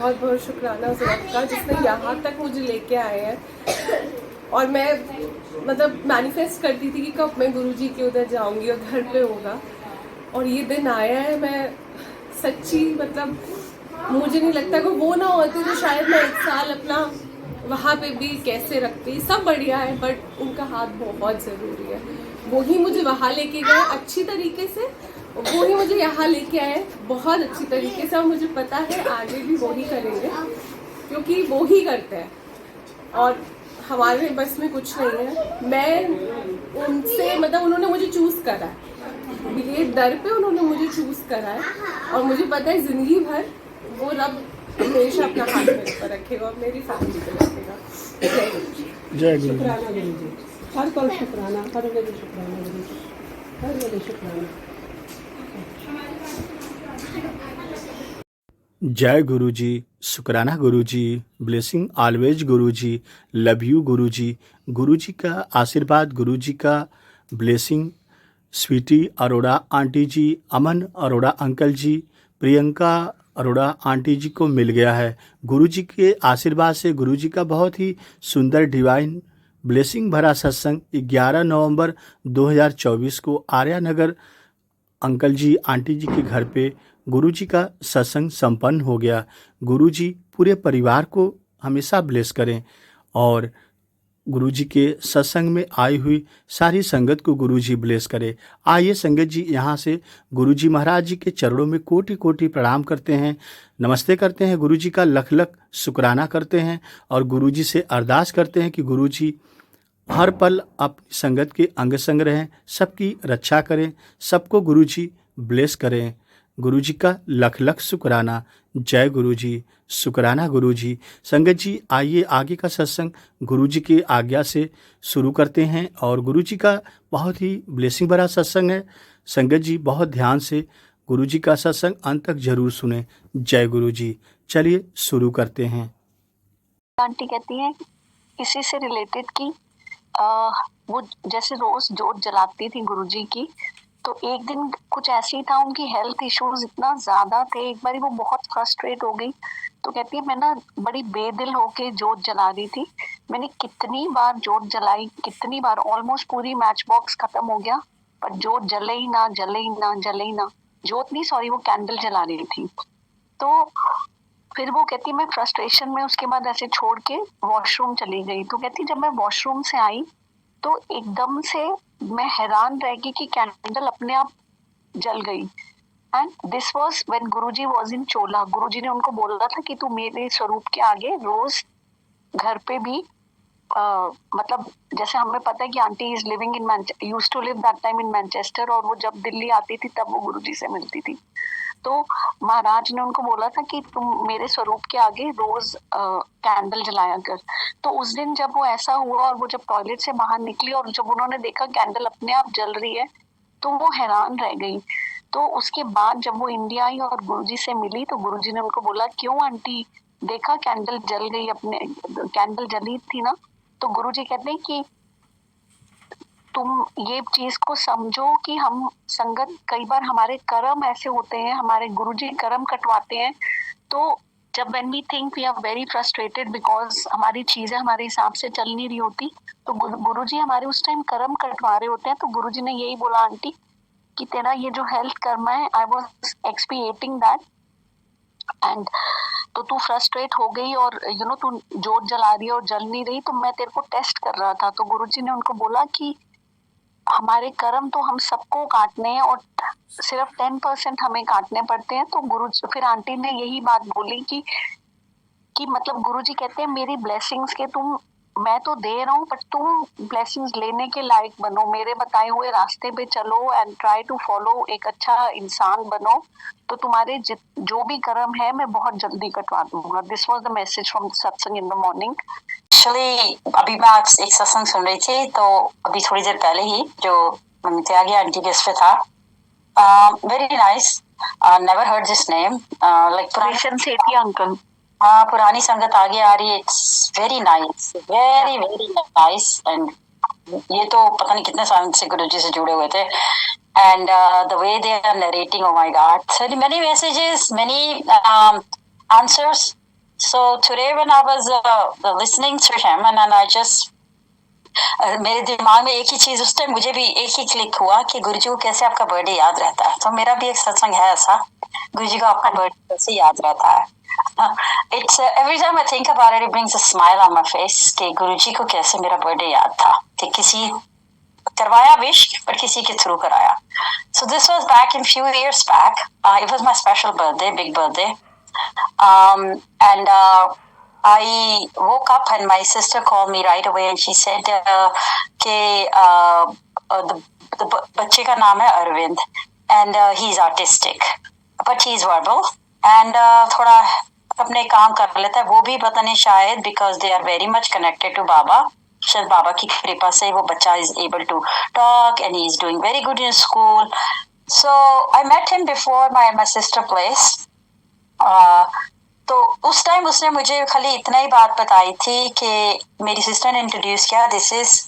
बहुत बहुत शुक्राना उस रब का जिसने यहाँ तक मुझे लेके आए हैं। और मैं मतलब मैनिफेस्ट करती थी कि कब मैं गुरुजी के उधर जाऊंगी और घर पे होगा, और ये दिन आया है। मैं सच्ची मतलब मुझे नहीं लगता कि वो ना होती तो शायद मैं 1 साल अपना वहाँ पे भी कैसे रखती। सब बढ़िया है बट उनका हाथ बहुत ज़रूरी है। वो ही मुझे वहाँ लेके गए अच्छी तरीके से, वो ही मुझे यहाँ लेके आए बहुत अच्छी तरीके से, और मुझे पता है आगे भी वो ही करेंगे क्योंकि वो ही करते हैं और हमारे बस में कुछ नहीं है। मैं उनसे मतलब उन्होंने मुझे चूज़ करा है, ये दर पे उन्होंने मुझे चूज़ करा है और मुझे पता है ज़िंदगी भर वो रब हमेशा अपना हाथ मेरे पर रखेगा और मेरी फैमिली पे रखेगा। जय गुरु जी। जय गुरु जी। शुक्राना गुरु जी, हर पल शुक्राना, हर वेले शुक्राना गुरु जी, हर वेले शुक्राना। जय गुरु जी, शुक्राना गुरु जी, blessing always Guru ji, love you गुरु जी। गुरु जी का आशीर्वाद, गुरु जी का ब्लेसिंग स्वीटी अरोड़ा आंटी जी, अमन अरोड़ा अंकल जी, प्रियंका अरोड़ा आंटी जी को मिल गया है। गुरु जी के आशीर्वाद से गुरु जी का बहुत ही सुंदर डिवाइन ब्लेसिंग भरा सत्संग 11 नवंबर 2024 को आर्या नगर अंकल जी आंटी जी के घर पे गुरु जी का सत्संग संपन्न हो गया। गुरु जी पूरे परिवार को हमेशा ब्लेस करें और गुरु जी के सत्संग में आई हुई सारी संगत को गुरु जी ब्लेस करे। आइए संगत जी यहाँ से गुरु जी महाराज जी के चरणों में कोटि कोटि प्रणाम करते हैं, नमस्ते करते हैं, गुरु जी का लख लख शुक्राना करते हैं और गुरु जी से अरदास करते हैं कि गुरु जी हर पल अपनी संगत के अंग संग रहें, सबकी रक्षा करें, सबको गुरु जी ब्लेस करें। गुरु जी का लख लख शुक्राना। जय गुरु जी, शुक्राना गुरु जी। संगत जी आइए आगे का सत्संग गुरु जी की आज्ञा से शुरू करते हैं और गुरु जी का बहुत ही ब्लेसिंग भरा सत्संग है। संगत जी बहुत ध्यान से गुरु जी का सत्संग अंत तक जरूर सुने। जय गुरु जी। चलिए शुरू करते हैं। आंटी कहती हैं इसी से रिलेटेड कि वो जैसे रोज जोत जलाती थी गुरुजी की, तो एक दिन कुछ ऐसे ही था, उनकी हेल्थ इश्यूज इतना ज्यादा थे, एक बार वो बहुत फ्रस्ट्रेट हो गई। तो कहती है मैं ना बड़ी बेदिल होके जोत जला रही थी, मैंने कितनी बार जोत जलाई, कितनी बार, ऑलमोस्ट पूरी मैच बॉक्स खत्म हो गया पर जोत जले ही ना, जले ही ना, जले ही ना। जोत नहीं, सॉरी, वो कैंडल जला रही थी। तो फिर वो कहती मैं फ्रस्ट्रेशन में उसके बाद ऐसे छोड़ के वॉशरूम चली गई। तो कहती जब मैं वॉशरूम से आई तो एकदम से मैं हैरान रह गई कि कैंडल अपने आप जल गई। And this was when Guruji was in चोला। गुरुजी ने उनको बोला था कि तू मेरे स्वरूप के आगे रोज घर पे भी मतलब जैसे हमें पता है कि aunty is living in used to live that time in Manchester, और वो जब दिल्ली आती थी तब वो गुरुजी से मिलती थी। तो महाराज ने उनको बोला था कि तुम मेरे स्वरूप के आगे रोज कैंडल जलाया कर। तो उस दिन जब वो ऐसा हुआ और वो जब टॉयलेट से बाहर निकली और जब उन्होंने देखा कैंडल अपने आप जल रही है तो वो हैरान रह गई। तो उसके बाद जब वो इंडिया आई और गुरुजी से मिली तो गुरुजी ने उनको बोला क्यों आंटी, देखा कैंडल जल गई, अपने कैंडल जली थी ना। तो गुरुजी कहते हैं कि तुम ये चीज को समझो कि हम संगत कई बार हमारे कर्म ऐसे होते हैं, हमारे गुरुजी कर्म कटवाते हैं। तो जब when we think we are very frustrated because हमारी चीजें हमारे हिसाब से चल नहीं रही होती, तो गुरुजी हमारे उस टाइम कर्म कटवा रहे होते हैं। तो गुरुजी ने यही बोला आंटी कि तेरा ये जो हेल्थ कर्म है, आई वॉज एक्सपिएटिंग दैट, एंड तो तू फ्रस्ट्रेट हो गई और तू जोत जला रही है और जल नहीं रही, तो मैं तेरे को टेस्ट कर रहा था। तो गुरुजी ने उनको बोला कि हमारे कर्म तो हम सबको काटने हैं और सिर्फ 10% हमें काटने पड़ते हैं। तो गुरु फिर आंटी ने यही बात बोली कि मतलब गुरुजी कहते हैं मेरी ब्लेसिंग्स के तुम, मैं तो दे रहा हूँ बट तुम ब्लेसिंग्स लेने के लायक बनो, मेरे बताए हुए रास्ते पे चलो एंड ट्राई टू फॉलो, एक अच्छा इंसान बनो, तो तुम्हारे जो भी कर्म है मैं बहुत जल्दी कटवा दूंगा। This was the message from सत्संग इन द मॉर्निंग। एक्चुअली अभी मैं एक सत्संग सुन रही थी, तो अभी थोड़ी देर पहले ही जो त्यागी आंटी के इस पे था, very nice, never heard this name, like पुरानी सेठी अंकल। हाँ, पुरानी संगत आगे आ रही है, it's very nice, very very nice. And ये तो पता नहीं कितने साल से गुरुजी से जुड़े हुए थे, and the way they are narrating, oh my God, so many messages, many answers, So today when I was listening to him and then I just मेरे दिमाग में एक ही चीज उस टाइम मुझे भी एक ही क्लिक हुआ कि गुरुजी को कैसे आपका बर्थडे याद रहता है। तो मेरा भी एक सत्संग है ऐसा, गुरुजी को आपका बर्थडे कैसे याद रहता है। It's every time I think about it, it brings a smile on my face कि गुरुजी को कैसे मेरा बर्थडे याद था कि किसी करवाया विश पर किसी के थ्रू कराया। So this was back in few years back. It was my special birthday, big birthday. And I woke up and my sister called me right away and she said कि the बच्चे का नाम है Arvind and he's autistic but he's verbal and थोड़ा अपने काम कर लेता है। वो भी पता नहीं शायद because they are very much connected to बाबा, शायद बाबा की कृपा से वो बच्चा is able to talk and he is doing very good in school. So I met him before my sister place. तो उस टाइम उसने मुझे खाली इतना ही बात बताई थी कि मेरी सिस्टर ने इंट्रोड्यूस किया, this is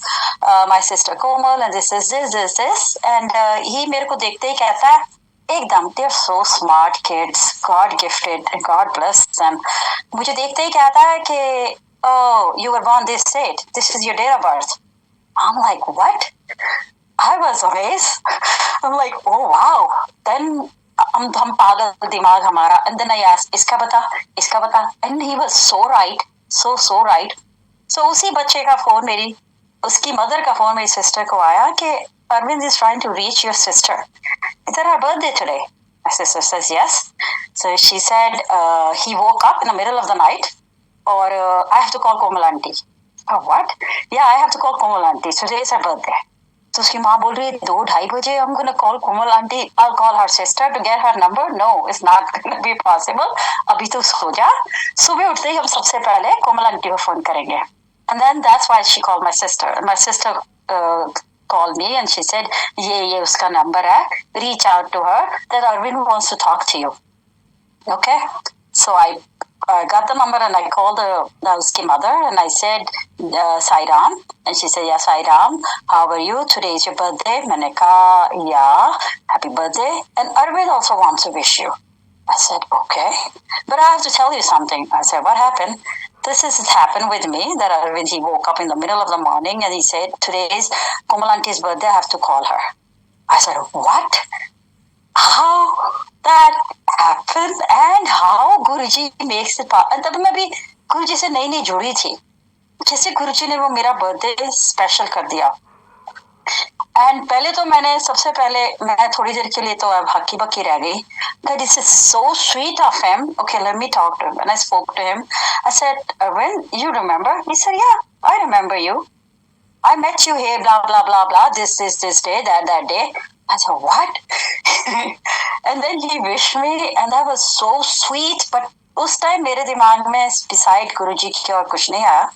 my sister Komal and this is this and he मेरे को देखते ही कहता है एकदम they are so smart kids, God gifted and God bless them. मुझे देखते ही कहता है कि oh you were born this date, this is your date of birth. I am like what, I was amazed. I'm like, oh wow. Then हम पागल दिमाग हमारा। And then I asked, इसका बता। And he was so right, so right. So उसी बच्चे का phone उसकी मदर का फोन मेरी सिस्टर को आया कि Arvind is trying to reach your sister. Is that her birthday today? My sister says yes. So she said he woke up in the middle of the night or I have to call Komal auntie. Oh, what? Yeah, I have to call Komal auntie. Today is her birthday. तो उसकी माँ बोल रही है 2-2:30 बजे I'm gonna call Komal auntie. I'll call her sister to get her number. No, it's not gonna be possible. अभी तो सो जा, सुबह उठते ही हम सबसे पहले कोमल आंटी को फोन करेंगे। And then that's why she called my sister. My sister called me and she said ये उसका नंबर है, reach out to her that Arvind wants to talk to you. Okay, so I got the number and I called uski mother and I said Sairam, and she said yeah Sairam, how are you, today is your birthday? Maine kaha yeah, happy birthday, and Arvind also wants to wish you. I said okay, but I have to tell you something. I said what happened? This has happened with me that Arvind, he woke up in the middle of the morning and he said today is Komal auntie's birthday, I have to call her. I said what? How that happened and how Guruji makes it possible. तब मैं भी गुरुजी से नई जुड़ी थी, जैसे गुरुजी ने वो मेरा बर्थडे स्पेशल कर दिया। एंड पहले तो सबसे पहले मैं थोड़ी देर के लिए तो अब हक्की बक्की रह गई, that this is so sweet of him. Okay, let me talk to him. And I spoke to him. I said, Arvind, you remember? He said, yeah, I remember you. I met you here, blah, blah, blah, blah. This is this day, that day. I said, what? And then he wished me and that was so sweet. But उस time मेरे दिमाग में beside गुरुजी की और कुछ नहीं आया,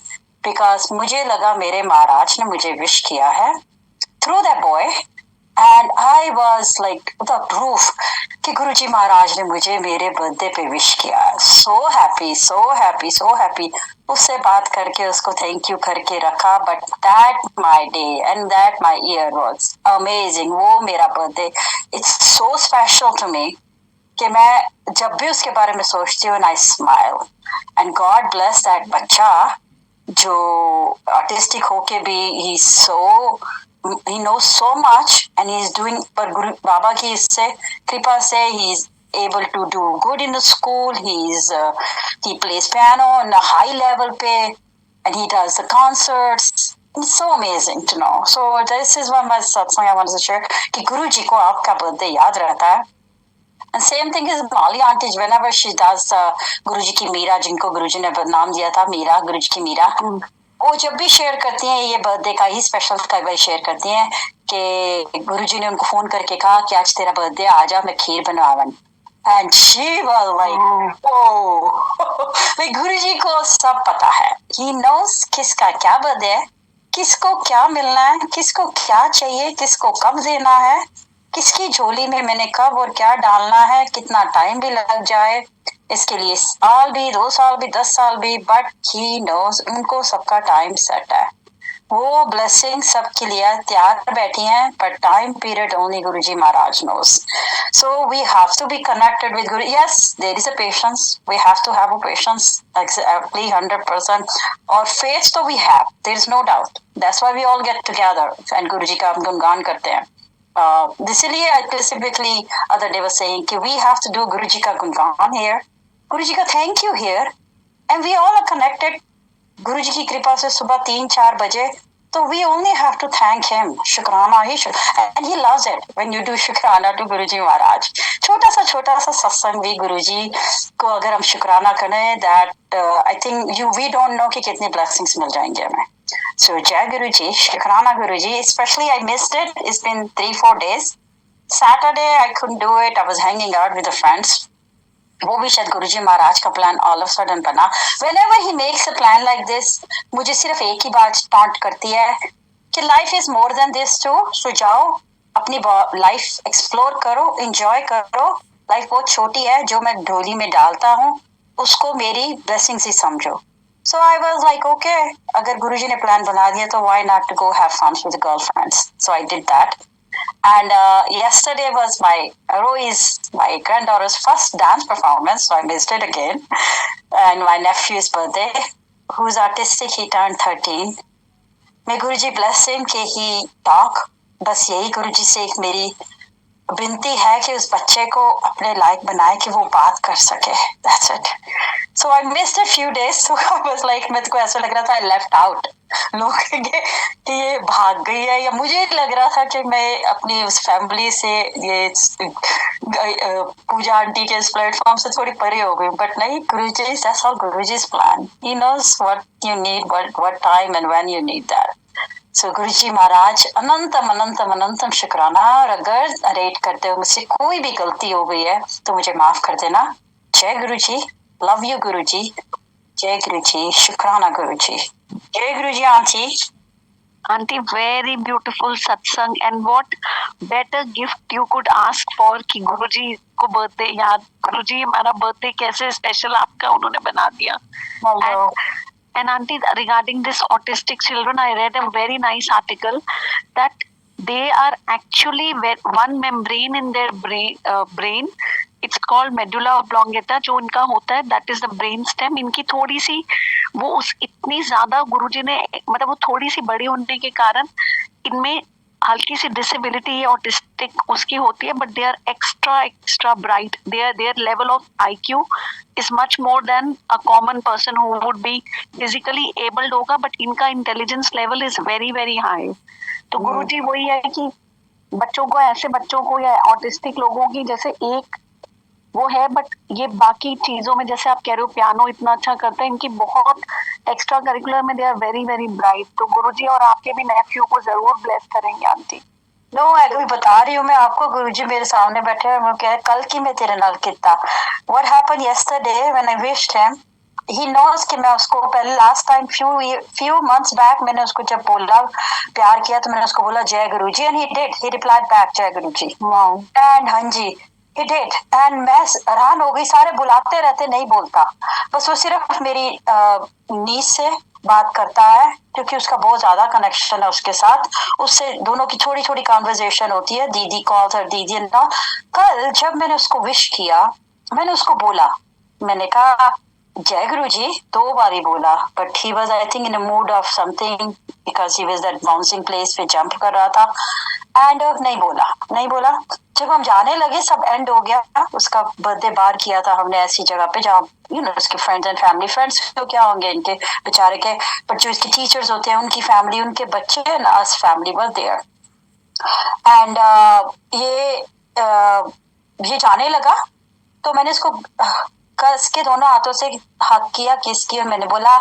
because मुझे लगा मेरे महाराज ने मुझे विश किया है through that boy. And I was like the proof कि गुरुजी महाराज ने मुझे मेरे बर्थडे पे विश किया। So happy, so happy, so happy. उससे बात करके उसको थैंक यू करके रखा। But that my day and that my year was amazing. वो मेरा birthday it's so special to me कि मैं जब भी उसके बारे में सोचती हूँ and I smile. And God bless that बच्चा जो ऑटिस्टिक होके भी he knows so much and he's doing, पर गुरु बाबा की इससे कृपा से he's able to do good in the school. He plays piano on a high level पे and he does the concerts. It's so amazing to know. So this is one of my satsang I wanted to share कि गुरु जी को आपका birthday याद रहता है। And same thing is Molly auntie, whenever she does गुरुजी की मीरा, जिनको गुरुजी ने नाम दिया था मीरा, गुरुजी की मीरा, वो जब भी शेयर करती हैं ये बर्थडे का ही स्पेशल का शेयर करती हैं कि गुरुजी ने उनको फोन करके कहा कि आज तेरा बर्थडे, आजा मैं खीर बनवावन। And she was like, oh, like गुरुजी को सब पता है, he knows किसका क्या बर्थडे है, किसको क्या मिलना है, किसको क्या चाहिए, किसको कब देना है, किसकी झोली में मैंने कब और क्या डालना है, कितना टाइम भी लग जाए इसके लिए, साल भी, 2 साल भी, 10 साल भी, बट ही नोज, उनको सबका टाइम सेट है। वो ब्लेसिंग सबके लिए तैयार बैठी हैं, पर time period only Guruji Maharaj knows. So we have to be connected with Guru. Yes, there is a patience. We have to have a patience, exactly 100%. और faith तो we have. There is no doubt. That's why we all get together and गुरुजी का हम गुणगान करते हैं. इसीलिए I specifically other day was saying कि we have to do गुरुजी का गुणगान here. गुरुजी का thank you here. And we all are connected. गुरुजी की कृपा से सुबह 3-4 बजे, तो we only have to thank him. शुक्राना ही and he loves it when you do शुक्राना to गुरुजी महाराज. छोटा सा सत्संग भी गुरुजी को अगर हम शुक्राना करें, that I think we don't know कि कितनी blessings मिल जाएंगे हमें. So जय गुरुजी, शुक्राना गुरुजी. Especially I missed it. It's been 3-4 days. Saturday I couldn't do it. I was hanging out with the friends. वो भी शायद गुरुजी महाराज का प्लान ऑल ऑफ सडन बना. Whenever he makes a plan like this, मुझे सिर्फ एक ही बात टॉन्ट करती है कि life is more than this too. So जाओ अपनी लाइफ एक्सप्लोर करो, एंजॉय करो. लाइफ बहुत छोटी है, जो मैं ढोली में डालता हूँ उसको मेरी ब्लेसिंग्स ही समझो. So I was like, okay, अगर गुरुजी ने प्लान बना दिया तो why not to go have fun with the girlfriends. So I did that. And yesterday was my granddaughter's first dance performance, so I missed it again. And my nephew's birthday, who's artistic, he turned 13. May Guruji bless him कि he talk. बस यही गुरुजी से एक मेरी विनती है कि उस बच्चे को अपने लायक बनाए कि वो बात कर सके. That's it. So I missed a few days. So I was like, मेरे को ऐसा लग रहा था I left out. लोग कहेंगे कि ये भाग गई है, या मुझे लग रहा था कि मैं अपनी उस फैमिली से, ये पूजा आंटी के इस प्लेटफॉर्म से थोड़ी परे हो गई. बट नहीं, गुरुजी, that's all Guruji's plan. He knows what you need, what time and when you need that. So गुरुजी महाराज अनंतम शुक्राना. और अगर रेट करते हो मुझसे कोई भी गलती हो गई है तो मुझे माफ कर देना. जय गुरुजी, लव यू गुरुजी. जय गुरुजी, शुक्राना गुरुजी. जय गुरुजी aunty. Auntie, very beautiful satsang, and what better gift you could ask for कि गुरुजी को बर्थडे याद, गुरुजी हमारा बर्थडे कैसे स्पेशल आपका उन्होंने बना दिया. And auntie, regarding this autistic children, I read a very nice article that they are actually one membrane in their brain. It's called medulla oblongata. जो इनका होता है, that is the brain stem. इनकी थोड़ी सी वो इतनी ज्यादा गुरुजी ने, मतलब वो थोड़ी सी बड़ी होने के कारण इनमें हल्की सी डिसेबिलिटी ऑटिस्टिक उसकी होती है, but they are extra bright. Their level of IQ is much more than a common person who would be physically abled होगा, but इनका intelligence level is very very high. तो गुरुजी वही है कि बच्चों को, ऐसे बच्चों को या ऑटिस्टिक लोगों की जैसे एक वो है, बट ये बाकी चीजों में जैसे आप कह रहे हो पियानो इतना अच्छा करते हैं, इनकी बहुत एक्स्ट्रा करिकुलर में they are very very bright. तो गुरुजी और आपके भी नेफ्यू को जरूर ब्लेस करेंगे आंटी. नो, मैं बता रही हूँ मैं आपको, गुरुजी मेरे सामने बैठे हैं. मैं कह कल की मैं तेरे नाल किता. What happened yesterday when I wished him, he knows कि मैं उसको पहले last time few months back मैंने उसको जब बोला प्यार किया तो मैंने उसको बोला जय गुरुजी, and he replied back जय गुरुजी. वाओ. And हाँ जी, he did. And मैं हैरान हो गई, सारे बुलाते रहते नहीं बोलता, बस वो सिर्फ मेरी नीस से बात करता है क्योंकि उसका बहुत ज्यादा कनेक्शन है उसके साथ. उससे दोनों की थोड़ी थोड़ी कॉन्वर्जेशन होती है. दीदी कॉल्स हर दीदी. ना कल जब मैंने उसको विश किया, मैंने उसको बोला, मैंने कहा जय गुरुजी 2 बार ही बोला, but he was I think in a mood off something because he was that bouncing place पे जंप कर रहा था. एंड नहीं बोला. जब हम जाने लगे सब एंड हो गया. उसका बर्थडे बार किया था हमने ऐसी जगह पे जहाँ उसके फ्रेंड्स एंड फैमिली. फ्रेंड्स तो क्या होंगे इनके बेचारे के, बट जो इसके टीचर्स होते हैं उनकी फैमिली, उनके बच्चे and us family were there. And ये जाने लगा तो मैंने इसको कस के दोनों हाथों से हक किया, किस किया. मैंने बोला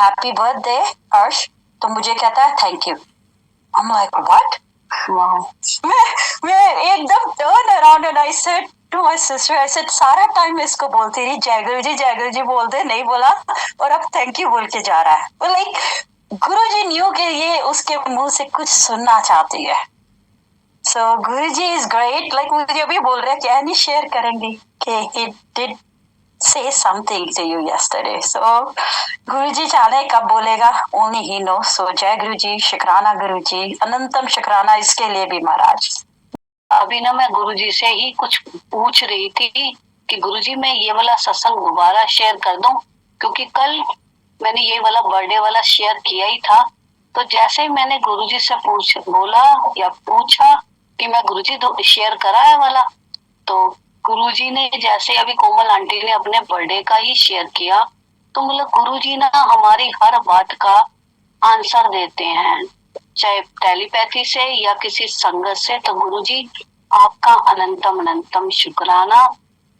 हैप्पी बर्थडे हर्ष. तो मुझे कहता है thank you. I am like what. मैं एकदम turn around and I said to my sister, I said सारा टाइम मैं इसको बोलती रही जय गुरुजी बोलते नहीं बोला, और अब थैंक यू बोल के जा रहा है. लाइक गुरुजी न्यू कि ये उसके मुंह से कुछ सुनना चाहती है. सो गुरुजी इज ग्रेट. लाइक मुझे अभी बोल रहे हैं क्या नहीं शेयर करेंगे कि he did say something to you yesterday. So Guruji जाने कब बोलेगा, only he knows. So जय गुरुजी, शुक्राना गुरुजी, अनंतम शुक्राना इसके लिए भी महाराज। अभी ना मैं गुरुजी से ही कुछ पूछ रही थी कि गुरुजी मैं ये वाला सत्संग दोबारा शेयर कर दूं, क्योंकि कल मैंने ये वाला बर्थडे वाला शेयर किया ही था। तो जैसे ही मैंने गुरुजी से पूछा कि मैं गुरुजी शेयर करा है वाला, तो गुरुजी ने जैसे अभी कोमल आंटी ने अपने बर्थडे का ही शेयर किया, तो मतलब गुरुजी ना हमारी हर बात का आंसर देते हैं, चाहे टेलीपैथी से या किसी संगत से। तो गुरुजी आपका अनंतम अनंतम शुक्राना।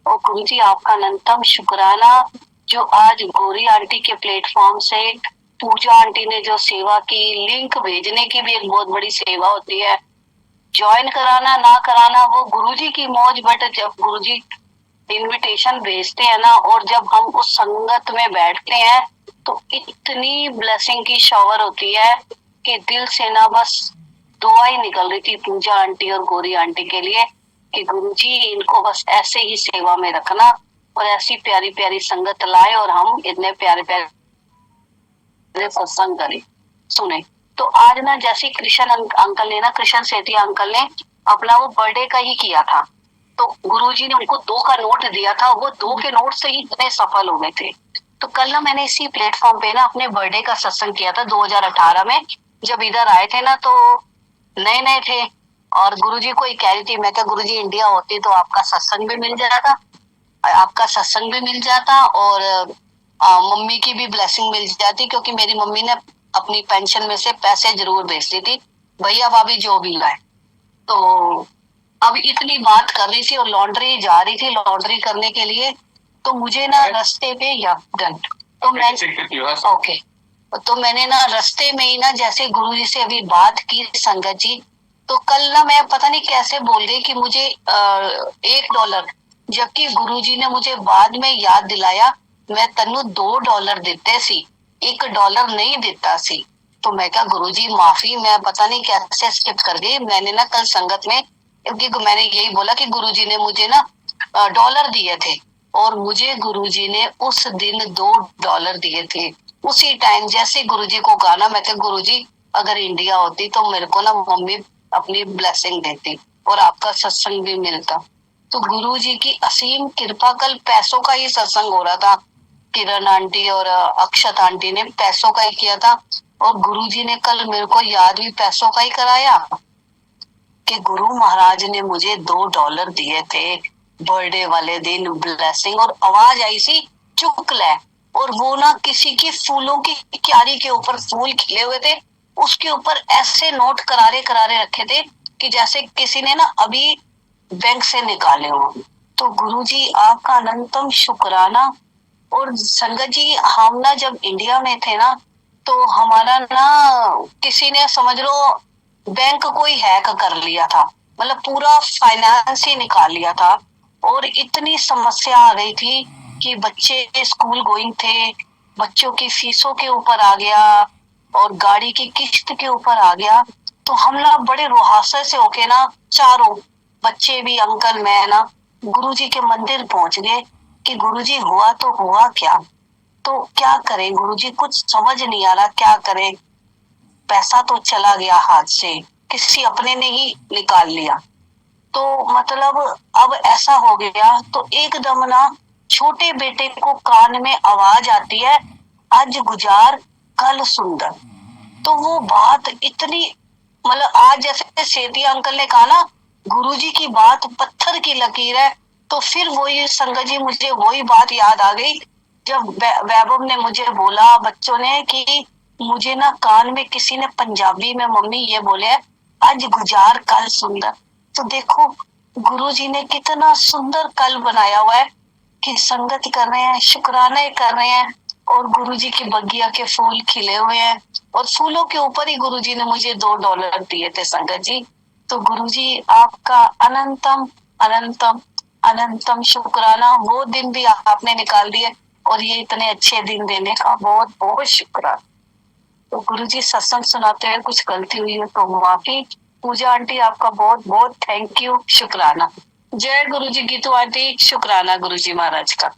और गुरुजी आपका अनंतम शुक्राना जो आज गौरी आंटी के प्लेटफॉर्म से पूजा आंटी ने जो सेवा की, लिंक भेजने की भी एक बहुत बड़ी सेवा होती है, ज्वाइन कराना ना कराना वो गुरुजी की मौज। बट जब गुरुजी इनविटेशन भेजते हैं ना, और जब हम उस संगत में बैठते हैं तो इतनी ब्लेसिंग की शावर होती है कि दिल से ना बस दुआ ही निकल रही थी पूजा आंटी और गौरी आंटी के लिए कि गुरुजी इनको बस ऐसे ही सेवा में रखना और ऐसी प्यारी प्यारी संगत लाए और हम इतने प्यारे प्यारे सत्संग करें, सुने। तो आज ना जैसे कृष्ण अंकल ने ना, कृष्ण सेठी अंकल ने अपना वो बर्थडे का ही किया था, तो गुरुजी ने उनको 2 का नोट दिया था, वो 2 के नोट से ही इतने सफल हो गए थे। तो कल ना मैंने इसी प्लेटफॉर्म पे ना अपने बर्थडे का सत्संग किया था 2018 में, जब इधर आए थे ना तो नए नए थे, और गुरुजी को ही कह रही थी, मैं क्या गुरुजी इंडिया होती तो आपका सत्संग भी मिल जाता, और मम्मी की भी ब्लेसिंग मिल जाती, क्योंकि मेरी मम्मी ने अपनी पेंशन में से पैसे जरूर भेजती थी, भैया भाभी जो भी लाए। तो अब इतनी बात कर रही थी और लॉन्ड्री जा रही थी लॉन्ड्री करने के लिए, तो मुझे ना रास्ते पे तो मैंने ना रास्ते में ही ना जैसे गुरुजी से अभी बात की संगत जी, तो कल ना मैं पता नहीं कैसे बोल गई कि मुझे $1, जबकि गुरुजी ने मुझे बाद में याद दिलाया मैं तन्नू $2 देते सी, $1 नहीं देता सी। तो मैं क्या गुरुजी माफी, मैं पता नहीं कैसे स्किप कर गई। मैंने ना कल संगत में, क्योंकि मैंने यही बोला कि गुरुजी ने मुझे ना डॉलर दिए थे, और मुझे गुरुजी ने उस दिन $2 दिए थे। उसी टाइम जैसे गुरुजी को कहा ना, मैं क्या गुरुजी अगर इंडिया होती तो मेरे को ना मम्मी अपनी ब्लेसिंग देती और आपका सत्संग भी मिलता। तो गुरुजी की असीम कृपा, कल पैसों का ही सत्संग हो रहा था, किरण आंटी और अक्षत आंटी ने पैसों का ही किया था, और गुरुजी ने कल मेरे को याद भी पैसों का ही कराया कि गुरु महाराज ने मुझे $2 दिए थे बर्थडे वाले दिन, ब्लेसिंग। और आवाज आई सी चुक ले, और वो ना किसी की फूलों की क्यारी के ऊपर फूल खिले हुए थे, उसके ऊपर ऐसे नोट करारे करारे रखे थे कि जैसे किसी ने ना अभी बैंक से निकाले हो। तो गुरुजी आपका अनंतम शुक्राना। और संगत जी हम ना जब इंडिया में थे ना, तो हमारा ना किसी ने समझ लो बैंक को ही हैक कर लिया था, मतलब पूरा फाइनेंस ही निकाल लिया था, और इतनी समस्या आ गई थी कि बच्चे स्कूल गोइंग थे, बच्चों की फीसों के ऊपर आ गया और गाड़ी की किस्त के ऊपर आ गया। तो हम ना बड़े रुहासे से होके ना, चारों बच्चे भी, अंकल, मैं ना गुरुजी के मंदिर पहुंच गए कि गुरुजी हुआ तो हुआ क्या, तो क्या करें गुरुजी, कुछ समझ नहीं आ रहा क्या करें। पैसा तो चला गया हाथ से, किसी अपने ने ही निकाल लिया। तो मतलब अब ऐसा हो गया, तो एकदम ना छोटे बेटे को कान में आवाज आती है, आज गुजार कल सुंदर। तो वो बात इतनी, मतलब आज जैसे सेठी अंकल ने कहा ना गुरुजी की बात पत्थर की लकीर है, तो फिर वही संगत जी मुझे वही बात याद आ गई जब वैभव ने मुझे बोला, बच्चों ने, कि मुझे ना कान में किसी ने पंजाबी में मम्मी ये बोले आज गुजार कल सुंदर। तो देखो गुरुजी ने कितना सुंदर कल बनाया हुआ है कि संगत कर रहे हैं, शुक्राने कर रहे हैं, और गुरुजी की बगिया के फूल खिले हुए हैं, और फूलों के ऊपर ही गुरुजी ने मुझे $2 दिए थे संगत जी। तो गुरुजी आपका अनंतम अनंतम अनंतम शुक्राना। वो दिन भी आपने निकाल दिए और ये इतने अच्छे दिन देने का बहुत बहुत शुक्राना। तो गुरुजी सत्संग सुनाते हुए कुछ गलती हुई है तो माफी। पूजा आंटी आपका बहुत बहुत थैंक यू, शुक्राना। जय गुरुजी गीतू आंटी, शुक्राना गुरुजी महाराज का।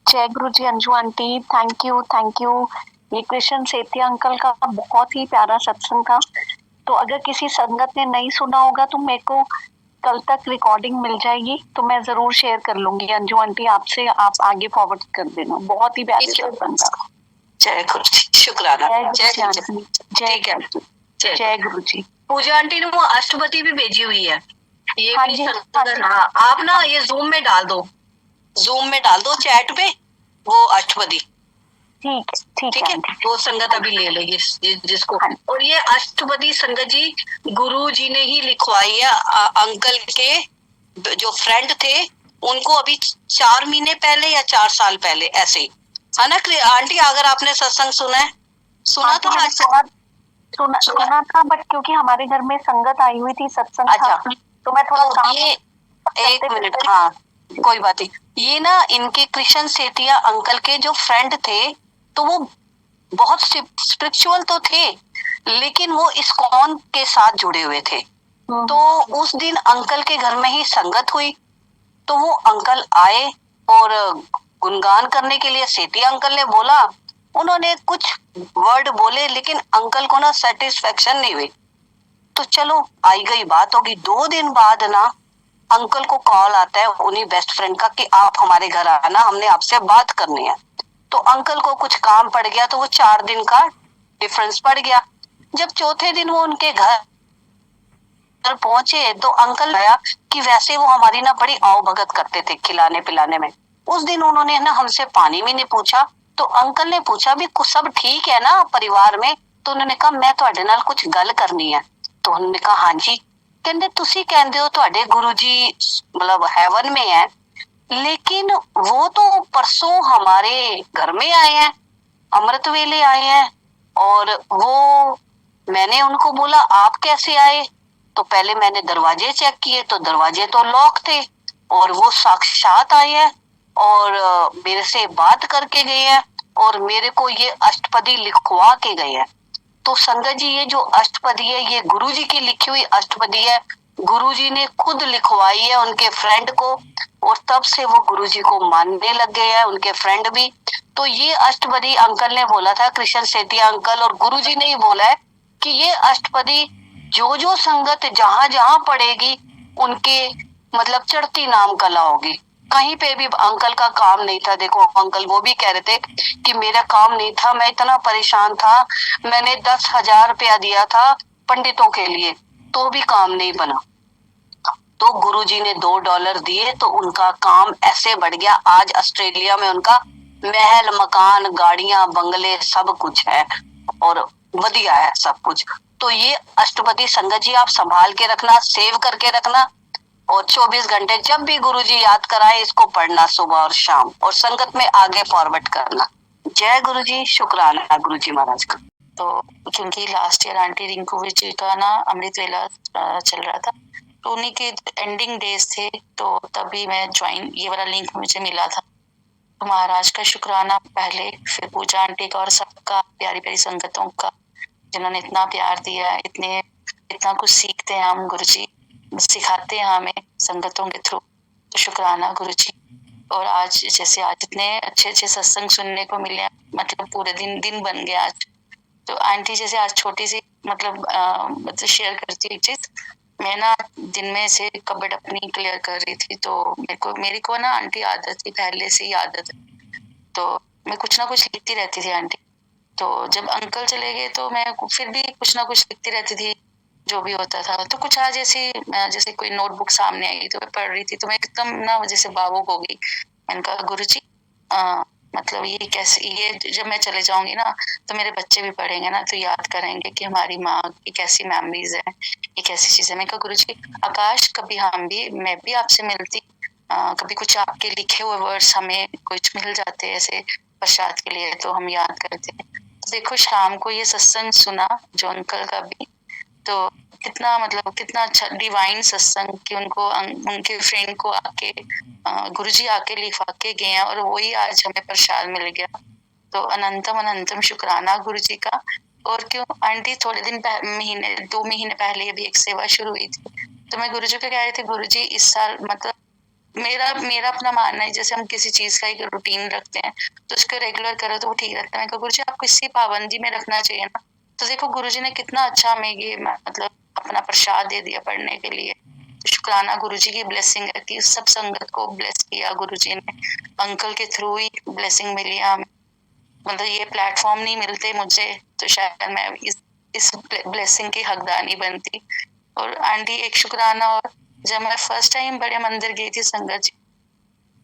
जय गुरु जी अंजू आंटी, थैंक यू। ये कृष्ण सेठी अंकल का बहुत ही प्यारा सत्संग था। तो अगर किसी संगत ने नहीं सुना होगा तो मेरे को कल तक रिकॉर्डिंग मिल जाएगी, तो मैं जरूर शेयर कर लूंगी अंजू आंटी आपसे, आप आगे फॉरवर्ड कर देना। बहुत ही प्यारी सत्संग था। जय गुरु जी, शुक्राना। जय गुरु जय जी गुरु आंटी, जी। ठीक है, जय गुरु जी। पूजा आंटी ने वो अष्टपदी भी भेजी हुई है, ये हाँ भी जी, संगत हाँ का- जी। हाँ, आप ना ये जूम में डाल दो, चैट पे वो अष्टपदी। ठीक ठीक है है, आंटी। वो संगत अभी ले लेगी जिसको। हाँ। और ये अष्टपदी संगत जी गुरु जी ने ही लिखवाई है, अंकल के जो फ्रेंड थे उनको अभी 4 महीने पहले या 4 साल पहले ऐसे ही, है ना आंटी? अगर आपने सत्संग सुना तो मैंने आज सुना था, बट क्योंकि हमारे घर में संगत आई हुई थी, सत्संग अच्छा, था, तो मैं थोड़ा तो काम ये एक मिनट, हाँ कोई बात नहीं। ये ना इनके कृष्ण सेठिया अंकल के जो फ्रेंड थे, तो वो बहुत स्पिरिचुअल तो थे, लेकिन वो इस्कॉन के साथ जुड़े हुए थे। तो उस दिन अंकल के घर में ही संगत हुई, तो वो अंकल आए और गुणगान करने के लिए सेठी अंकल ने बोला, उन्होंने कुछ वर्ड बोले, लेकिन अंकल को ना सेटिस्फेक्शन नहीं हुई। तो चलो आई गई बात होगी। 2 दिन बाद ना अंकल को कॉल आता है उन्हीं बेस्ट फ्रेंड का कि आप हमारे घर आना, हमने आपसे बात करनी है। तो अंकल को कुछ काम पड़ गया, तो वो 4 दिन का डिफरेंस पड़ गया। जब चौथे दिन वो उनके घर पहुंचे तो अंकल आया कि वैसे वो हमारी ना बड़ी आओ भगत करते थे खिलाने पिलाने में। उस दिन उन्होंने ना हमसे पानी भी नहीं पूछा। तो अंकल ने पूछा भी कुछ सब ठीक है ना परिवार में? तो उन्होंने कहा मैं ਤੁਹਾਡੇ ਨਾਲ कुछ गल करनी है। तो उन्होंने कहा हाँ जी। कहते तुसी कहते हो ਤੁਹਾਡੇ गुरु जी मतलब हेवन में है, लेकिन वो तो परसों हमारे घर में आए हैं, अमृत वेले आए हैं। और वो मैंने उनको बोला आप कैसे आए? तो पहले मैंने दरवाजे चेक किए तो दरवाजे तो लॉक थे, और वो साक्षात आए हैं और मेरे से बात करके गए हैं और मेरे को ये अष्टपदी लिखवा के गए हैं। तो संगत जी ये जो अष्टपदी है ये गुरु जी की लिखी हुई अष्टपदी है, गुरु जी ने खुद लिखवाई है उनके फ्रेंड को, और तब से वो गुरु जी को मानने लग गए हैं उनके फ्रेंड भी। तो ये अष्टपदी अंकल ने बोला था, कृष्ण सेठी अंकल, और गुरु जी ने ही बोला है कि ये अष्टपदी जो संगत जहां जहां पड़ेगी उनके मतलब चढ़ती नाम कला होगी। कहीं पे भी अंकल का काम नहीं था। देखो अंकल वो भी कह रहे थे कि मेरा काम नहीं था, मैं इतना परेशान था, मैंने 10,000 रुपया दिया था पंडितों के लिए तो भी काम नहीं बना। तो गुरुजी ने $2 दिए तो उनका काम ऐसे बढ़ गया। आज ऑस्ट्रेलिया में उनका महल मकान गाड़ियां बंगले सब कुछ है और बढ़िया है सब कुछ। तो ये अष्टपदी संगत जी आप संभाल के रखना, सेव करके रखना, और 24 घंटे जब भी गुरुजी याद कराए इसको पढ़ना सुबह और शाम, और संगत में आगे फॉरवर्ड करना। जय गुरुजी, शुक्राना गुरुजी महाराज का। तो क्योंकि last year aunty Rinku ji का ना अमृत वेला चल रहा था, तो उन्हीं के एंडिंग डेज थे, तो तभी मैं ज्वाइन, ये वाला लिंक मुझे मिला था। तो महाराज का शुक्राना पहले, फिर पूजा आंटी का और सबका, प्यारी प्यारी संगतों का जिन्होंने इतना प्यार दिया है, इतना कुछ सीखते हैं हम, गुरुजी सिखाते हैं हमें संगतों के थ्रू। तो शुक्राना गुरुजी। और आज जैसे आज इतने अच्छे अच्छे सत्संग सुनने को मिले, मतलब पूरे दिन बन गया आज। तो आंटी जैसे आज छोटी सी मतलब शेयर करती एक चीज, मैं ना दिन में से कबड अपनी क्लियर कर रही थी, तो मेरी को ना आंटी आदत थी, पहले से ही आदत है, तो मैं कुछ ना कुछ लिखती रहती थी आंटी। तो जब अंकल चले गए तो मैं फिर भी कुछ ना कुछ लिखती रहती थी जो भी होता था। तो कुछ आज जैसे कोई नोटबुक सामने आई तो मैं पढ़ रही थी, तो मैं एकदम ना जैसे भावुक हो गई। मैंने कहा गुरुजी मतलब ये कैसे, ये जब मैं चले जाऊंगी ना तो मेरे बच्चे भी पढ़ेंगे ना तो याद करेंगे कि हमारी माँ की कैसी मेमोरीज है, ये कैसी चीज है। मैं कहा गुरुजी आकाश कभी मैं भी आपसे मिलती, कभी कुछ आपके लिखे हुए वर्ड्स हमें कुछ मिल जाते ऐसे प्रसाद के लिए तो हम याद करते। तो देखो शाम को ये सत्संग सुना जो अंकल का भी, तो कितना अच्छा डिवाइन सत्संग कि उनके फ्रेंड को आके गुरुजी आके लिखवा के गए हैं और वही आज हमें प्रसाद मिल गया। तो अनंतम शुक्राना गुरुजी का। और क्यों आंटी थोड़े दिन 2 महीने पहले भी एक सेवा शुरू हुई थी, तो मैं गुरुजी को कह रही थी गुरुजी इस साल मतलब मेरा मेरा अपना मानना है, जैसे हम किसी चीज का एक रूटीन रखते हैं तो उसको रेगुलर करो तो वो ठीक रहता है। मैं कहा गुरुजी आपको इसी पाबंदी में रखना चाहिए ना। तो देखो गुरुजी ने कितना अच्छा हमें ये मतलब अपना प्रसाद दे दिया पढ़ने के लिए। तो शुक्राना गुरुजी की ब्लेसिंग है कि सब संगत को ब्लेस किया गुरुजी ने। अंकल के थ्रू ही ब्लेसिंग मिली हमें। मतलब ये प्लेटफॉर्म नहीं मिलते मुझे तो शायद मैं इस ब्लेसिंग की हकदार नहीं बनती। और आंटी एक शुक्राना, और जब मैं फर्स्ट टाइम बड़े मंदिर गई थी संगत जी,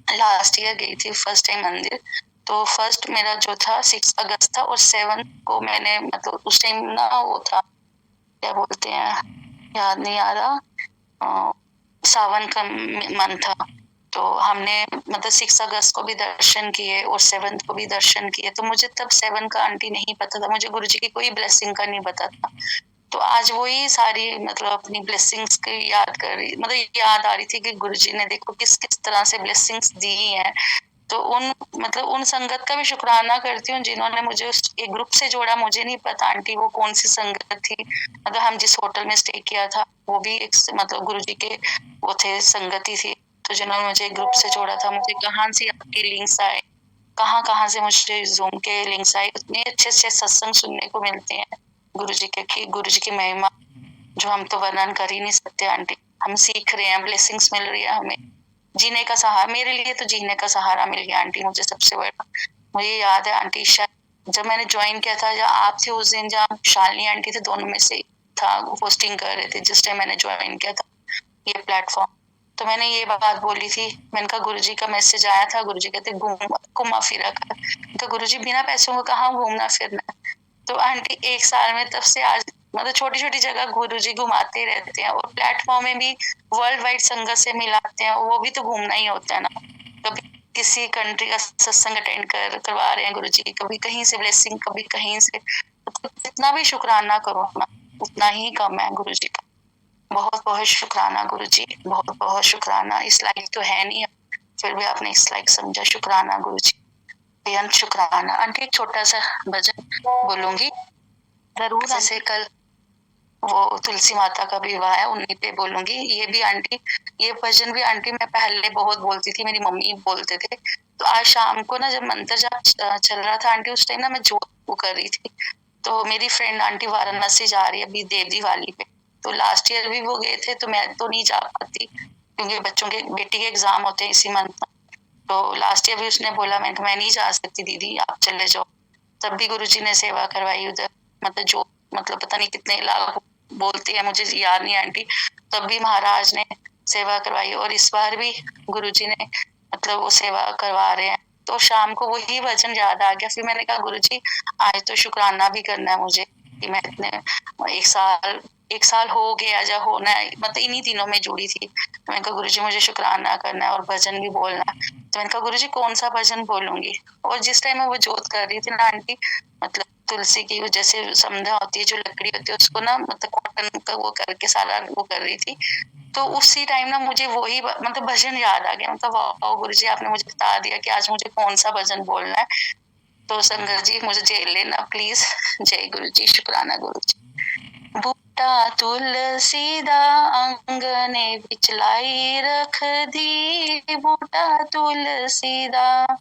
लास्ट ईयर गई थी फर्स्ट टाइम मंदिर, तो फर्स्ट मेरा जो था 6 अगस्त था और 7 को मैंने मतलब उस टाइम ना वो था क्या बोलते हैं याद नहीं आ रहा, सावन का मंथ था। तो हमने मतलब 6 अगस्त को भी दर्शन किए और 7 को भी दर्शन किए। तो मुझे तब 7 का आंटी नहीं पता था, मुझे गुरुजी की कोई ब्लेसिंग का नहीं पता था। तो आज वही सारी मतलब अपनी ब्लेसिंग्स की याद कर रही, मतलब याद आ रही थी कि गुरुजी ने देखो किस किस तरह से ब्लेसिंग्स दी हैं। तो उन संगत का भी शुक्राना करती हूँ जिन्होंने मुझे उस एक ग्रुप से जोड़ा। मुझे नहीं पता आंटी वो कौन सी संगत थी। मतलब हम जिस होटल में स्टे किया था वो भी एक मतलब गुरुजी के वो थे, संगति थी। तो जिन्होंने मुझे एक ग्रुप से जोड़ा था, मुझे कहाँ से आपके लिंक्स आए, कहाँ कहाँ से मुझे जूम के लिंक्स आए। उतने अच्छे अच्छे सत्संग सुनने को मिलते हैं गुरुजी के, कि गुरुजी की महिमा जो हम तो वर्णन कर ही नहीं सकते आंटी। हम सीख रहे हैं, ब्लेसिंग्स मिल रही है हमें, जीने का सहारा। मेरे लिए तो जीने का सहारा मिल गया आंटी मुझे सबसे बड़ा। मुझे याद है आंटी शायद जब मैंने ज्वाइन किया था, या आप थे उस दिन, जहाँ शालिनी आंटी थे, दोनों में से था, होस्टिंग कर रहे थे जिस टाइम मैंने ज्वाइन किया था ये प्लेटफॉर्म। तो मैंने ये बात बोली थी, मैंने कहा गुरुजी का मैसेज आया था, गुरुजी कहते घुमा फिरा कर। तो गुरुजी बिना पैसों को कहाँ घूमना फिरना। तो आंटी 1 साल में तब से आज मतलब छोटी छोटी जगह गुरुजी घुमाते रहते हैं, और प्लेटफॉर्म में भी वर्ल्ड वाइड संगत से मिलाते हैं। वो भी तो घूमना ही होता है ना। कभी किसी कंट्री का सत्संग अटेंड करवा रहे हैं गुरुजी, कभी कहीं से ब्लेसिंग, कभी कहीं से। तो जितना भी शुक्राना करो ना उतना ही कम है गुरुजी का। बहुत बहुत शुक्राना गुरुजी, बहुत बहुत शुक्राना। इस लायक तो है नहीं, फिर भी आपने इस लायक समझा। शुक्राना गुरुजी, बेअंत शुक्राना। आंटी एक छोटा सा भजन बोलूंगी। जरूर जैसे कल वो तुलसी माता का विवाह है, उन्हीं पे बोलूंगी। ये भी आंटी, ये भजन भी आंटी मैं पहले बहुत बोलती थी, मेरी मम्मी बोलते थे। तो आज शाम को ना जब मंत्र जाप चल रहा था आंटी, उस टाइम ना मैं जोत वो कर रही थी। तो मेरी फ्रेंड आंटी वाराणसी जा रही है अभी देवदी वाली पे। तो लास्ट ईयर भी वो गए थे, तो मैं तो नहीं जा पाती क्योंकि बच्चों के बेटी के एग्जाम होते हैं इसी मंथ। तो लास्ट ईयर भी उसने बोला, मैं नहीं जा सकती दीदी, आप चले जाओ। तब भी गुरुजी ने सेवा करवाई उधर। मतलब जो मतलब पता नहीं कितने लाख बोलती है, मुझे याद नहीं आंटी। तब भी महाराज ने सेवा करवाई, और इस बार भी गुरुजी ने मतलब वो सेवा करवा रहे हैं। तो शाम को वही वचन याद आ गया। फिर मैंने कहा गुरुजी आज तो शुक्राना भी करना है मुझे कि मैं इतने 1 साल हो गया या होना है, मतलब इन्हीं दिनों में जुड़ी थी। तो मैंने कहा गुरुजी मुझे शुक्राना करना है और भजन भी बोलना है। तो मैंने कहा गुरुजी कौन सा भजन बोलूंगी। और जिस टाइम मैं वो जोत कर रही थी ना आंटी, मतलब तुलसी की जैसे समधा होती है, जो लकड़ी होती है, उसको ना मतलब कॉटन का वो करके सारा वो कर रही थी। तो उसी टाइम ना मुझे वही मतलब भजन याद आ गया। मतलब वाह गुरुजी आपने मुझे बता दिया कि आज मुझे कौन सा भजन बोलना है। तो संगत जी मुझे झेल लेना प्लीज। जय गुरुजी, शुक्राना गुरुजी। बूटा तुलसी दा अंगने विच लाई रख दी, बूटा तुलसी दा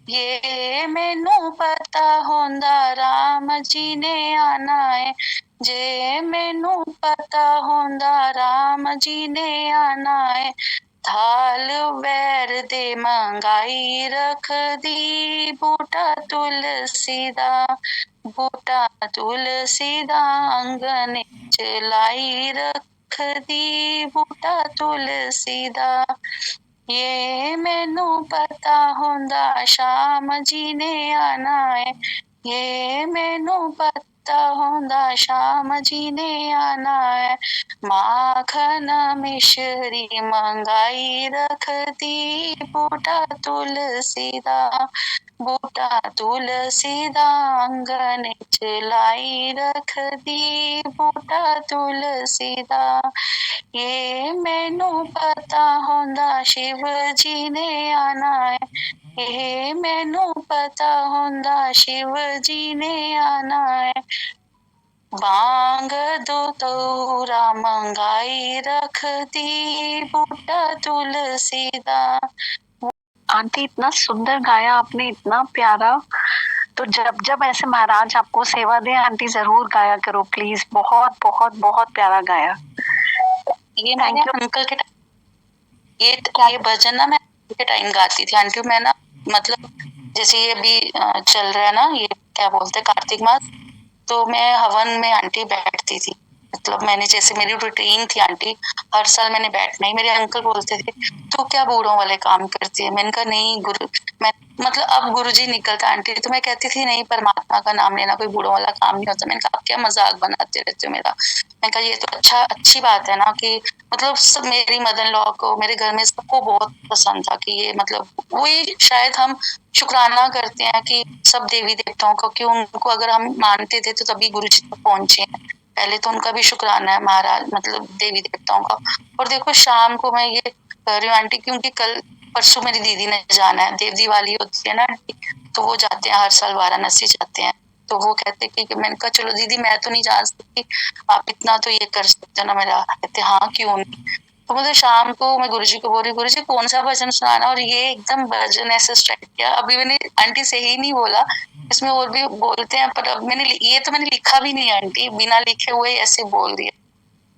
ये मैनू पता होंदा राम जी ने आना है। जे मैनू पता होंदा राम जी ने आना है। थाल वैर दे मंगाई रख दी, बूटा तुलसी दा, बूटा तुलसी दा अंगने च लाई रख दी, बूटा तुलसी दा ये मैनू पता होंदा शाम जी ने आना है। ये मैनू पता होंदा शाम जी ने आना है। माखन मिश्री मंगाई रख दी, बूटा तुलसी दा, बूटा तुलसी दा अंगने च लाई रख दी, बूटा तुलसी दा ये मैनू पता होंदा शिव जी ने आना है। ये मैनू पता होंदा शिव जी ने आना है। बांग दूतौरा मंगाई रख दी बूटा तुलसीदा। आंटी इतना सुंदर गाया आपने, इतना प्यारा। तो जब जब ऐसे महाराज आपको सेवा दे आंटी, जरूर गाया करो प्लीज। बहुत बहुत बहुत प्यारा गाया। ये मैंने अंकल के ये भजन ना मैं अंकल के टाइम गाती थी आंटी। मैं ना मतलब जैसे ये अभी चल रहा है ना, ये क्या बोलते हैं कार्तिक मास, तो मैं हवन में आंटी बैठती थी। मतलब मैंने जैसे मेरी रूटीन थी आंटी, हर साल मैंने बैठना ही। मेरे अंकल बोलते थे तू क्या बूढ़ों वाले काम करती है। मैंने कहा नहीं गुरु, मैं मतलब अब गुरुजी निकलता आंटी, तो मैं कहती थी नहीं, परमात्मा का नाम लेना कोई बूढ़ों वाला काम नहीं होता। मैंने कहा आप क्या मजाक बनाते रहते हो मेरा। मैंने कहा ये तो अच्छी बात है ना कि मतलब सब मेरी मदन लॉ को, मेरे घर में सबको बहुत पसंद था कि ये मतलब वही शायद हम शुक्राना करते हैं कि सब देवी देवताओं को, कि उनको अगर हम मानते थे तो तभी गुरु जी तक पहुंचे हैं। पहले तो उनका भी शुक्राना है महाराज, मतलब देवी देवताओं का। और देखो शाम को मैं ये कर रही हूँ आंटी, क्योंकि कल परसों मेरी दीदी ने जाना है, देव दिवाली होती है ना आंटी, तो वो जाते हैं हर साल वाराणसी जाते हैं। तो वो कहते कि मैंने कहा चलो दीदी मैं तो नहीं जा सकती, आप इतना तो ये कर सकते हो ना मेरा। कहते हाँ क्यों नहीं। तो मुझे शाम को मैं गुरुजी को बोल रही, गुरुजी कौन सा भजन सुनाना, और ये एकदम भजन ऐसे स्टार्ट किया। अभी मैंने आंटी से ही नहीं बोला, इसमें और भी बोलते हैं, पर अब मैंने लिखा भी नहीं आंटी, बिना लिखे हुए ऐसे बोल दिया।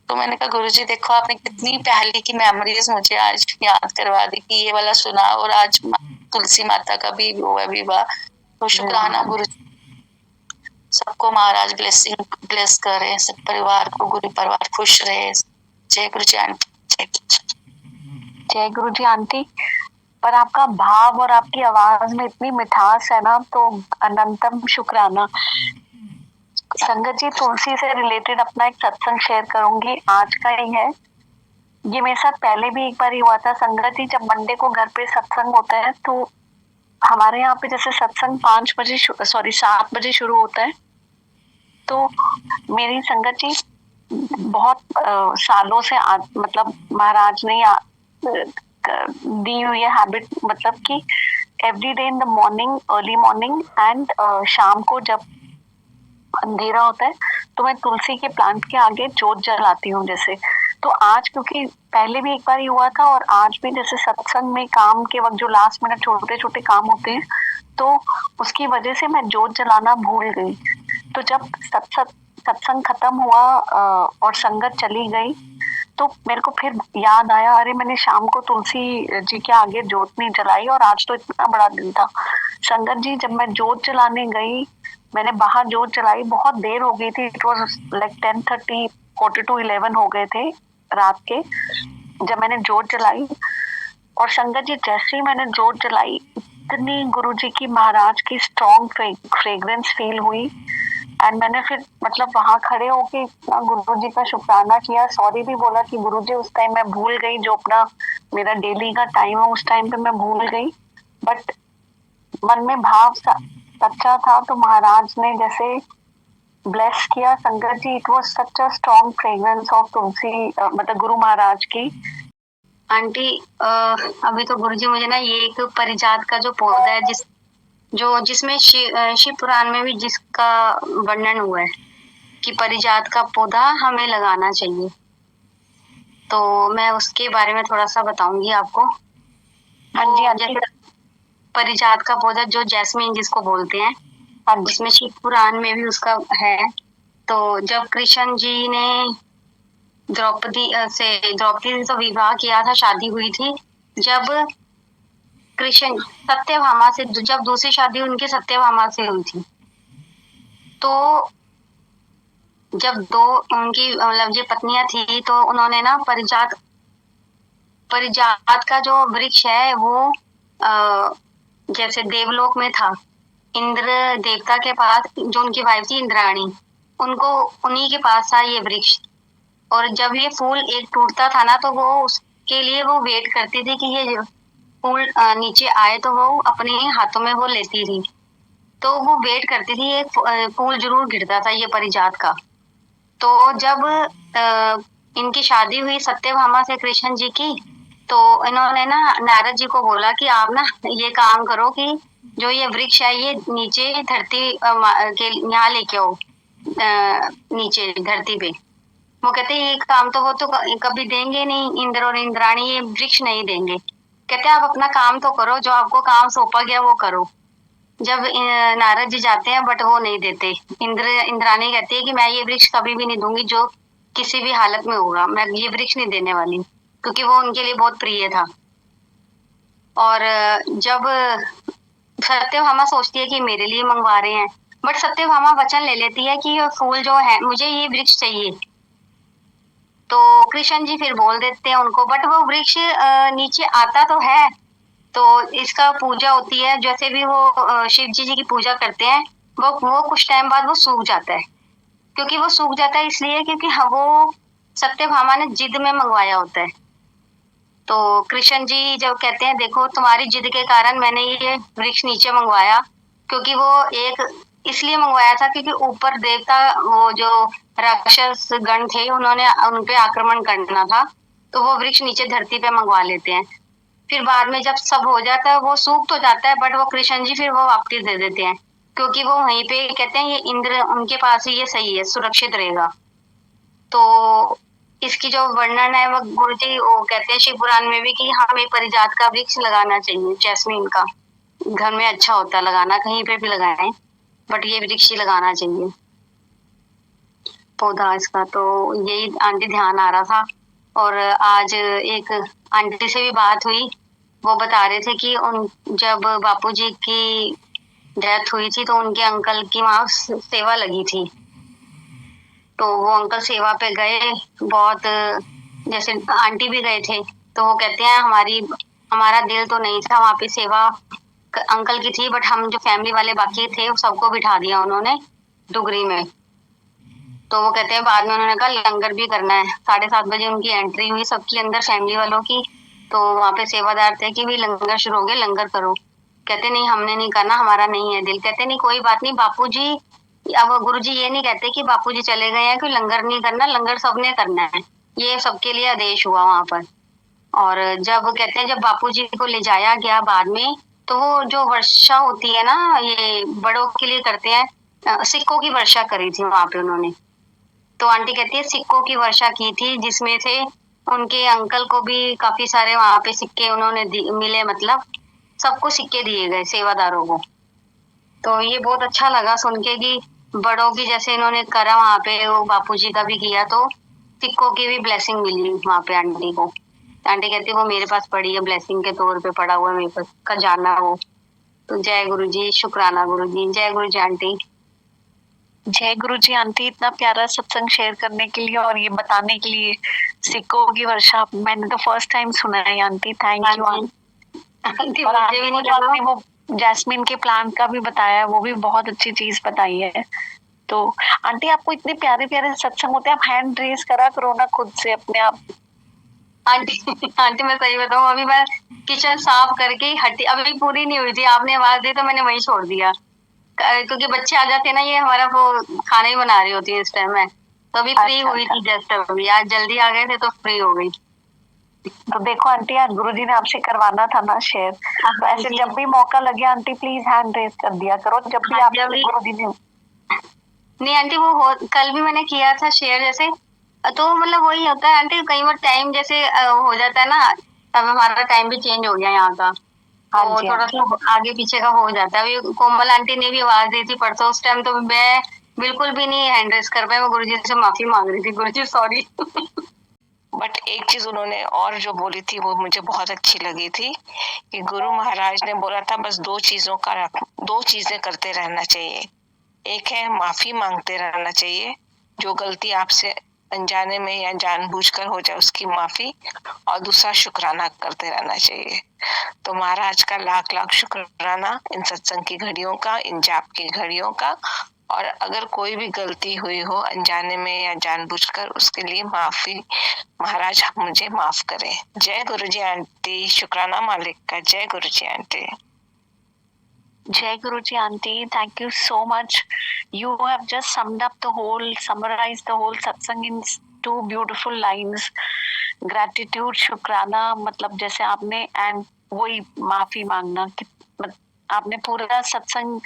तो मैंने कहा गुरुजी देखो आपने कितनी पहले की मेमोरीज मुझे आज याद करवा दी कि ये वाला सुना, और आज तुलसी माता का भी वो है विवाह। तो शुक्राना गुरु, सबको महाराज ब्लेस करे, सब परिवार को, गुरु परिवार खुश रहे। जय गुरु जी आंटी, जय गुरु जी आंटी। पर आपका भाव और आपकी आवाज में इतनी मिठास है ना, तो अनंतम शुक्राना। संगत जी, तुलसी से रिलेटेड अपना एक सत्संग शेयर करूंगी, आज का ही है। ये मेरे साथ पहले भी एक बार ही हुआ था संगत जी। जब मंडे को घर पे सत्संग होता है, तो हमारे यहाँ पे जैसे सत्संग 7 बजे शुरू होता है। तो मेरी संगत जी बहुत सालों से मतलब महाराज ने दी हुई है हैबिट, मतलब कि every day in the morning, early morning and शाम को जब अंधेरा होता है, तो मैं तुलसी के प्लांट के आगे जोत जलाती हूँ जैसे। तो आज क्योंकि पहले भी एक बार ही हुआ था, और आज भी जैसे सत्संग में काम के वक्त जो लास्ट मिनट छोटे छोटे काम होते हैं, तो उसकी वजह से मैं जोत जलाना भूल गई। तो जब सत्संग खत्म हुआ और संगत चली गई, तो मेरे को फिर याद आया, अरे मैंने शाम को तुलसी जी के आगे जोत नहीं जलाई, और आज तो इतना बड़ा दिन था। संगत जी, जब मैं जोत जलाने गई, मैंने बाहर जोत जलाई, बहुत देर हो गई थी। इट वॉज लाइक 10:30, 11 हो गए थे रात के जब मैंने जोत जलाई। और संगत जी, जैसे ही मैंने जोत जलाई, इतनी गुरुजी की, महाराज की स्ट्रॉन्ग फ्रेग्रेंस फील हुई। एंड मैंने फिर मतलब वहां खड़े होके इतना गुरुजी का शुक्राना किया, सॉरी भी बोला कि गुरुजी उस टाइम मैं भूल गई, जो अपना मेरा डेली का टाइम है उस टाइम पे मैं भूल गई। बट मन में भाव सच्चा था, तो महाराज ने जैसे ब्लेस किया। संगत जी, it was such a strong fragrance of tulsi, मतलब गुरु महाराज की। आंटी अभी तो गुरुजी मुझे ना ये एक परिजात का जो पौधा है, जिसमें शिव पुराण में भी जिसका वर्णन हुआ है कि परिजात का पौधा हमें लगाना चाहिए, तो मैं उसके बारे में थोड़ा सा बताऊंगी आपको। हाँ जी, हाँ जी। परिजात का पौधा जो जैस्मीन जिसको बोलते हैं, जिसमें शिव पुराण में भी उसका है। तो जब कृष्ण जी ने द्रौपदी से तो विवाह किया था, शादी हुई थी, जब कृष्ण सत्यभामा से, जब दूसरी शादी उनकी सत्यभामा से हुई थी, तो जब दो उनकी मतलब जो पत्नियां थी, तो उन्होंने ना परिजात का जो वृक्ष है वो जैसे देवलोक में था, इंद्र देवता के पास, जो उनकी वाइफ थी इंद्राणी, उनको उन्हीं के पास था ये वृक्ष। और जब ये फूल एक टूटता था ना, तो वो उसके लिए वो वेट करती थी कि ये फूल नीचे आए, तो वो अपने हाथों में वो लेती थी। तो वो वेट करती थी, एक फूल जरूर गिरता था ये परिजात का। तो जब इनकी शादी हुई सत्यभामा से कृष्ण जी की, तो इन्होंने ना नारद जी को बोला कि आप ना ये काम करो कि जो ये वृक्ष है ये नीचे धरती के यहाँ लेके आओ। नीचे धरती पे। वो कहते ये काम तो वो तो कभी देंगे नहीं, इंद्र और इंद्राणी ये वृक्ष नहीं देंगे। कहते आप अपना काम तो करो, जो आपको काम सौंपा गया वो करो। जब नारद जी जाते हैं बट वो नहीं देते। इंद्राणी कहती है कि मैं ये वृक्ष कभी भी नहीं दूंगी, जो किसी भी हालत में होगा मैं ये वृक्ष नहीं देने वाली, क्योंकि वो उनके लिए बहुत प्रिय था। और जब सत्यभामा सोचती है कि मेरे लिए मंगवा रहे हैं, बट सत्यभामा वचन ले लेती है कि ये फूल जो है मुझे ये वृक्ष चाहिए। तो कृष्ण जी फिर बोल देते हैं उनको, बट वो वृक्ष नीचे आता तो है, तो इसका पूजा होती है। जैसे भी वो शिव जी की पूजा करते हैं, वो कुछ टाइम बाद वो सूख जाता है। क्योंकि वो सूख जाता है इसलिए क्योंकि वो सत्यभामा ने जिद में मंगवाया होता है। तो कृष्ण जी जब कहते हैं देखो तुम्हारी जिद के कारण मैंने ये वृक्ष नीचे मंगवाया, क्योंकि वो एक इसलिए मंगवाया था क्योंकि ऊपर देवता वो जो राक्षस गण थे उन्होंने उन पे आक्रमण करना था, तो वो वृक्ष नीचे धरती पे मंगवा लेते हैं। फिर बाद में जब सब हो जाता है वो सूख तो जाता है, बट वो कृष्ण जी फिर वो वापस दे देते हैं, क्योंकि वो वहीं पे कहते हैं ये इंद्र उनके पास ही ये सही है, सुरक्षित रहेगा। तो इसकी जो वर्णन है वो गुरु जी वो कहते हैं शिव पुराण में भी कि हमें परिजात का वृक्ष लगाना चाहिए, जैस्मीन का। घर में अच्छा होता है लगाना, कहीं पे भी लगाएं, बट ये वृक्ष ही लगाना चाहिए पौधा इसका। तो यही आंटी ध्यान आ रहा था। और आज एक आंटी से भी बात हुई, वो बता रहे थे कि उन जब बापूजी की डेथ हुई थी तो उनके अंकल की वहाँ सेवा लगी थी, तो वो अंकल सेवा पे गए। बहुत जैसे आंटी भी गए थे, तो वो कहते हैं हमारा दिल तो नहीं था वहाँ पे, सेवा अंकल की थी, बट हम जो फैमिली वाले बाकी थे सबको बिठा दिया उन्होंने डुगरी में। तो वो कहते हैं बाद में उन्होंने कहा लंगर भी करना है। 7:30 बजे उनकी एंट्री हुई सबकी अंदर, फैमिली वालों की। तो वहाँ पे सेवादार थे कि भी लंगर शुरू हो गए, लंगर करो। कहते नहीं हमने नहीं करना, हमारा नहीं है दिल। कहते नहीं कोई बात नहीं बापूजी, अब गुरुजी ये नहीं कहते कि बापूजी चले गए हैं कि लंगर नहीं करना, लंगर सबने करना है, ये सबके लिए आदेश हुआ वहां पर। और जब कहते हैं जब बापूजी को ले जाया गया बाद में, तो वो जो वर्षा होती है ना, ये बड़ों के लिए करते हैं, सिक्कों की वर्षा करी थी वहां पे उन्होंने। तो आंटी कहती है सिक्कों की वर्षा की थी, जिसमें से उनके अंकल को भी काफी सारे वहां पे सिक्के उन्होंने मिले, मतलब सबको सिक्के दिए गए सेवादारों को। तो ये बहुत अच्छा लगा सुन के कि बड़ों की जैसे इन्होंने करा वहाँ पे, वो बापूजी का भी किया, तो सिक्कों की भी ब्लेसिंग मिली वहाँ पे आंटी को। आंटी कहती वो मेरे पास पड़ी है, ब्लेसिंग के तौर पे पड़ा हुआ है मेरे पास, का जाना वो। तो जय गुरु जी, शुक्राना गुरु जी, जय गुरु जी आंटी। जय गुरु जी आंटी, इतना प्यारा सत्संग शेयर करने के लिए और ये बताने के लिए सिक्कों की वर्षा, मैंने तो फर्स्ट टाइम सुना है आंटी। Thank you aunty. और आंटी को जो आपने वो जैस्मिन के प्लांट का भी बताया, वो भी बहुत अच्छी चीज बताई है। तो आंटी आपको इतने प्यारे प्यारे सत्संग होते हैं, आप हैंड रेज करा करो ना खुद से अपने आप। आंटी मैं सही बताऊं, अभी मैं किचन साफ करके हटी, अभी पूरी नहीं हुई थी, आपने आवाज दी तो मैंने वही छोड़ दिया, क्योंकि बच्चे आ जाते हैं ना, ये हमारा वो खाना ही बना रही होती है इस टाइम में। तो अभी फ्री हुई थी जस्ट, अभी आज जल्दी आ गए थे तो फ्री हो गई। तो देखो आंटी, आज गुरुजी ने आपसे करवाना था ना शेयर, तो ऐसे जब भी मौका लगे आंटी प्लीज हैंड रेज कर दिया करो, जब भी आप गुरुजी ने। नहीं आंटी वो कल भी मैंने किया था शेयर, जैसे तो मतलब वही होता है आंटी, कई बार टाइम जैसे हो जाता है ना, अब हमारा टाइम भी चेंज हो गया यहाँ का, तो थोड़ा सा आगे पीछे का हो जाता है। अभी कोमल आंटी ने भी आवाज दी थी परसों, उस टाइम तो मैं बिल्कुल भी नहीं हैंड रेज कर पाई, मैं गुरुजी से माफी मांग रही थी, गुरुजी सॉरी। बट एक चीज उन्होंने और जो बोली थी वो मुझे बहुत अच्छी लगी थी, कि गुरु महाराज ने बोला था बस दो चीजें करते रहना चाहिए। एक है माफी मांगते रहना चाहिए, जो गलती आपसे अनजाने में या जानबूझकर हो जाए उसकी माफी, और दूसरा शुक्राना करते रहना चाहिए। तो महाराज का लाख लाख शुक्राना इन सत्संग की घड़ियों का, इन जाप की घड़ियों का। और अगर कोई भी गलती हुई हो अनजाने में या जानबूझकर, उसके लिए माफी, महाराज मुझे माफ करें। जय गुरु जी आंटी, शुक्राना मालिक का। जय गुरु जी आंटी। जय Guru ji aunty, thank you so much. You have just summarized the whole satsang in 2 beautiful lines. Gratitude, शुक्राना, मतलब जैसे आपने, एंड वही माफी मांगना कि आपने पूरा सत्संग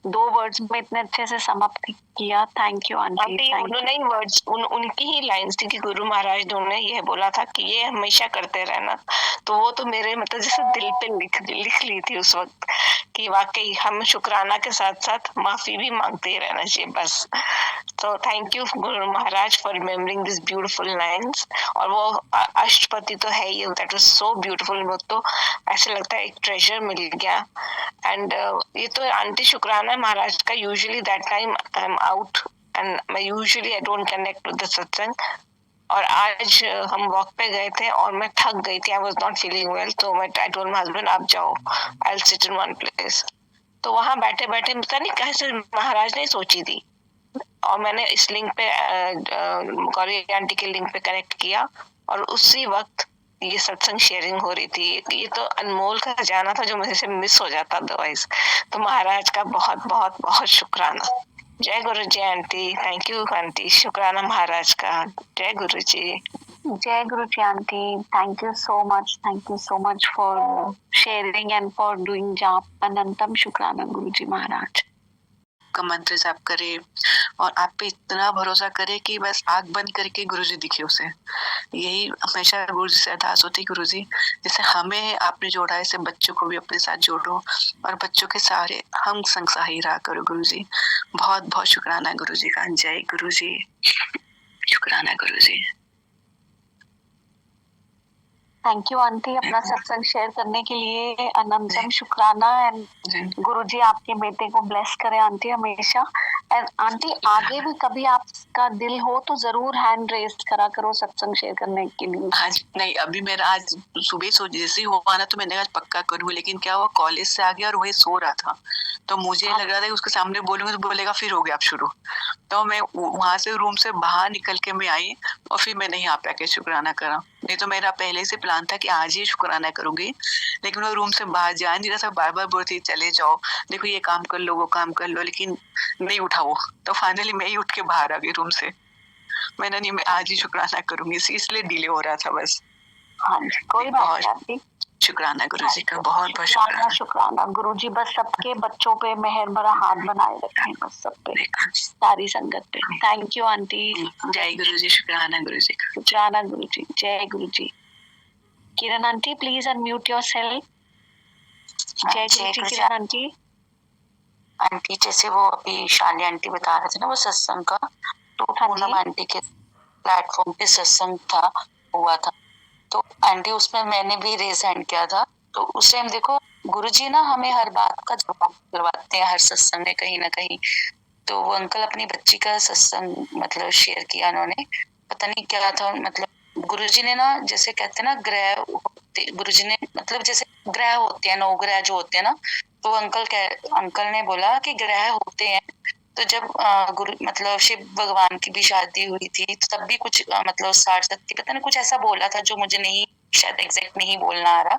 2 वर्ड्स में इतने अच्छे से समाप्त किया। Thank you aunty. आंटी उन्होंने ही वर्ड्स उनकी ही लाइंस थी कि गुरु महाराज ने यह बोला था कि ये हमेशा करते रहना, तो वो तो मेरे मतलब जैसे दिल पे लिख ली थी उस वक्त कि वाकई हम शुक्राना के साथ साथ माफी भी मांगते ही रहना चाहिए बस। तो thank you Guru Maharaj for remembering this beautiful lines. और वो अष्टपति तो है ही, दैट वाज सो ब्यूटीफुल। वो तो ऐसे लगता है एक ट्रेजर मिल गया। एंड ये तो आंटी शुक्राना महाराज का usually that time I am out and मैं usually I don't connect with the satsang. और आज हम वॉक पे गए थे और मैं थक गई थी, I was not feeling well, तो मैं आई टोल्ड माय हस्बैंड आप जाओ, I will sit in one place. तो वहां बैठे बैठे पता नहीं कैसे महाराज ने सोची थी और मैंने इस लिंक पे गौरी आंटी के लिंक पे कनेक्ट किया और उसी वक्त ये सत्संग शेयरिंग हो रही थी। ये तो अनमोल का खजाना था जो मुझे से मिस हो जाता अदरवाइज। तो महाराज का बहुत बहुत बहुत शुक्राना। जय Guru ji aunty. Thank you aunty. शुक्राना महाराज का। जय गुरु जी। जय Guru ji aunty. Thank you so much. Thank you so much for sharing and for doing jaap. अनंतम शुक्राना गुरु जी महाराज का मंत्र जाप करे और आप पे इतना भरोसा करे कि बस आंख बंद करके गुरुजी दिखे उसे। यही हमेशा गुरुजी से अरदास होती, गुरुजी जैसे हमें आपने जोड़ा है, ऐसे बच्चों को भी अपने साथ जोड़ो और बच्चों के सारे हम संग सहाय रहा करो गुरुजी। बहुत बहुत शुक्राना गुरुजी का। जय गुरुजी। शुक्राना गुरुजी। थैंक यू आंटी अपना सत्संग शेयर करने के लिए। अनंतम शुक्राना। एंड गुरुजी आपके बेटे को ब्लेस करे आंटी हमेशा। एंड आंटी आगे भी कभी आपका दिल हो तो जरूर हैंड रेज करा करो सत्संग शेयर करने के लिए। आज नहीं, अभी मेरा आज सुबह सो जैसे ही हुआ ना तो मैंने आज पक्का करूँ, लेकिन क्या हुआ कॉलेज से आ गया और वही सो रहा था तो मुझे लग रहा था कि उसके सामने बोलूंगी तो बोलेगा फिर हो गया आप शुरू। तो मैं वहां से रूम से बाहर निकल के मैं आई और फिर मैंने यहाँ पे आके शुक्राना करा। नहीं तो मेरा पहले से प्लान था कि आज ही शुक्राना करूंगी, लेकिन वो रूम से बाहर जा नहीं रहा था, बार बार बोलती चले जाओ, देखो ये काम कर लो वो काम कर लो, लेकिन नहीं उठा वो। तो फाइनली मैं ही उठ के बाहर आ गई रूम से। मैंने नहीं, मैं आज ही शुक्राना करूंगी, इसलिए डिले हो रहा था बस। हाँ जी, कोई बात नहीं। शुक्राना गुरुजी का, बहुत बहुत शुक्राना। शुक्राना गुरुजी बस सबके बच्चों पे मेहर भरा हाथ बनाए रखें, बस सब पे, सारी संगत पे। Thank you aunty. जय गुरुजी। शुक्राना गुरुजी का। शुक्राना गुरुजी। जय गुरुजी। किरण आंटी प्लीज अनम्यूट योरसेल्फ। जय गुरुजी किरण आंटी। आंटी जैसे वो अभी शाली आंटी बता रहे थे ना वो सत्संग का, तो पूनम आंटी के प्लेटफॉर्म पे सत्संग था हुआ था, तो आंटी उसमें मैंने भी रेज हैंड किया था। तो उस टाइम देखो गुरुजी ना हमें हर बात का जवाब दिलवाते हैं हर सत्संग में कहीं ना कहीं। तो वो अंकल अपनी बच्ची का सत्संग मतलब शेयर किया उन्होंने, पता नहीं क्या था, मतलब गुरुजी ने ना जैसे कहते हैं ना ग्रह, गुरुजी ने मतलब जैसे ग्रह होते हैं, 9 ग्रह जो होते हैं ना, तो अंकल ने बोला कि ग्रह होते हैं। तो जब गुरु मतलब शिव भगवान की भी शादी हुई थी तो तब भी कुछ मतलब 60-70 पता नहीं कुछ ऐसा बोला था जो मुझे नहीं शायद एग्जैक्ट नहीं बोलना आ रहा।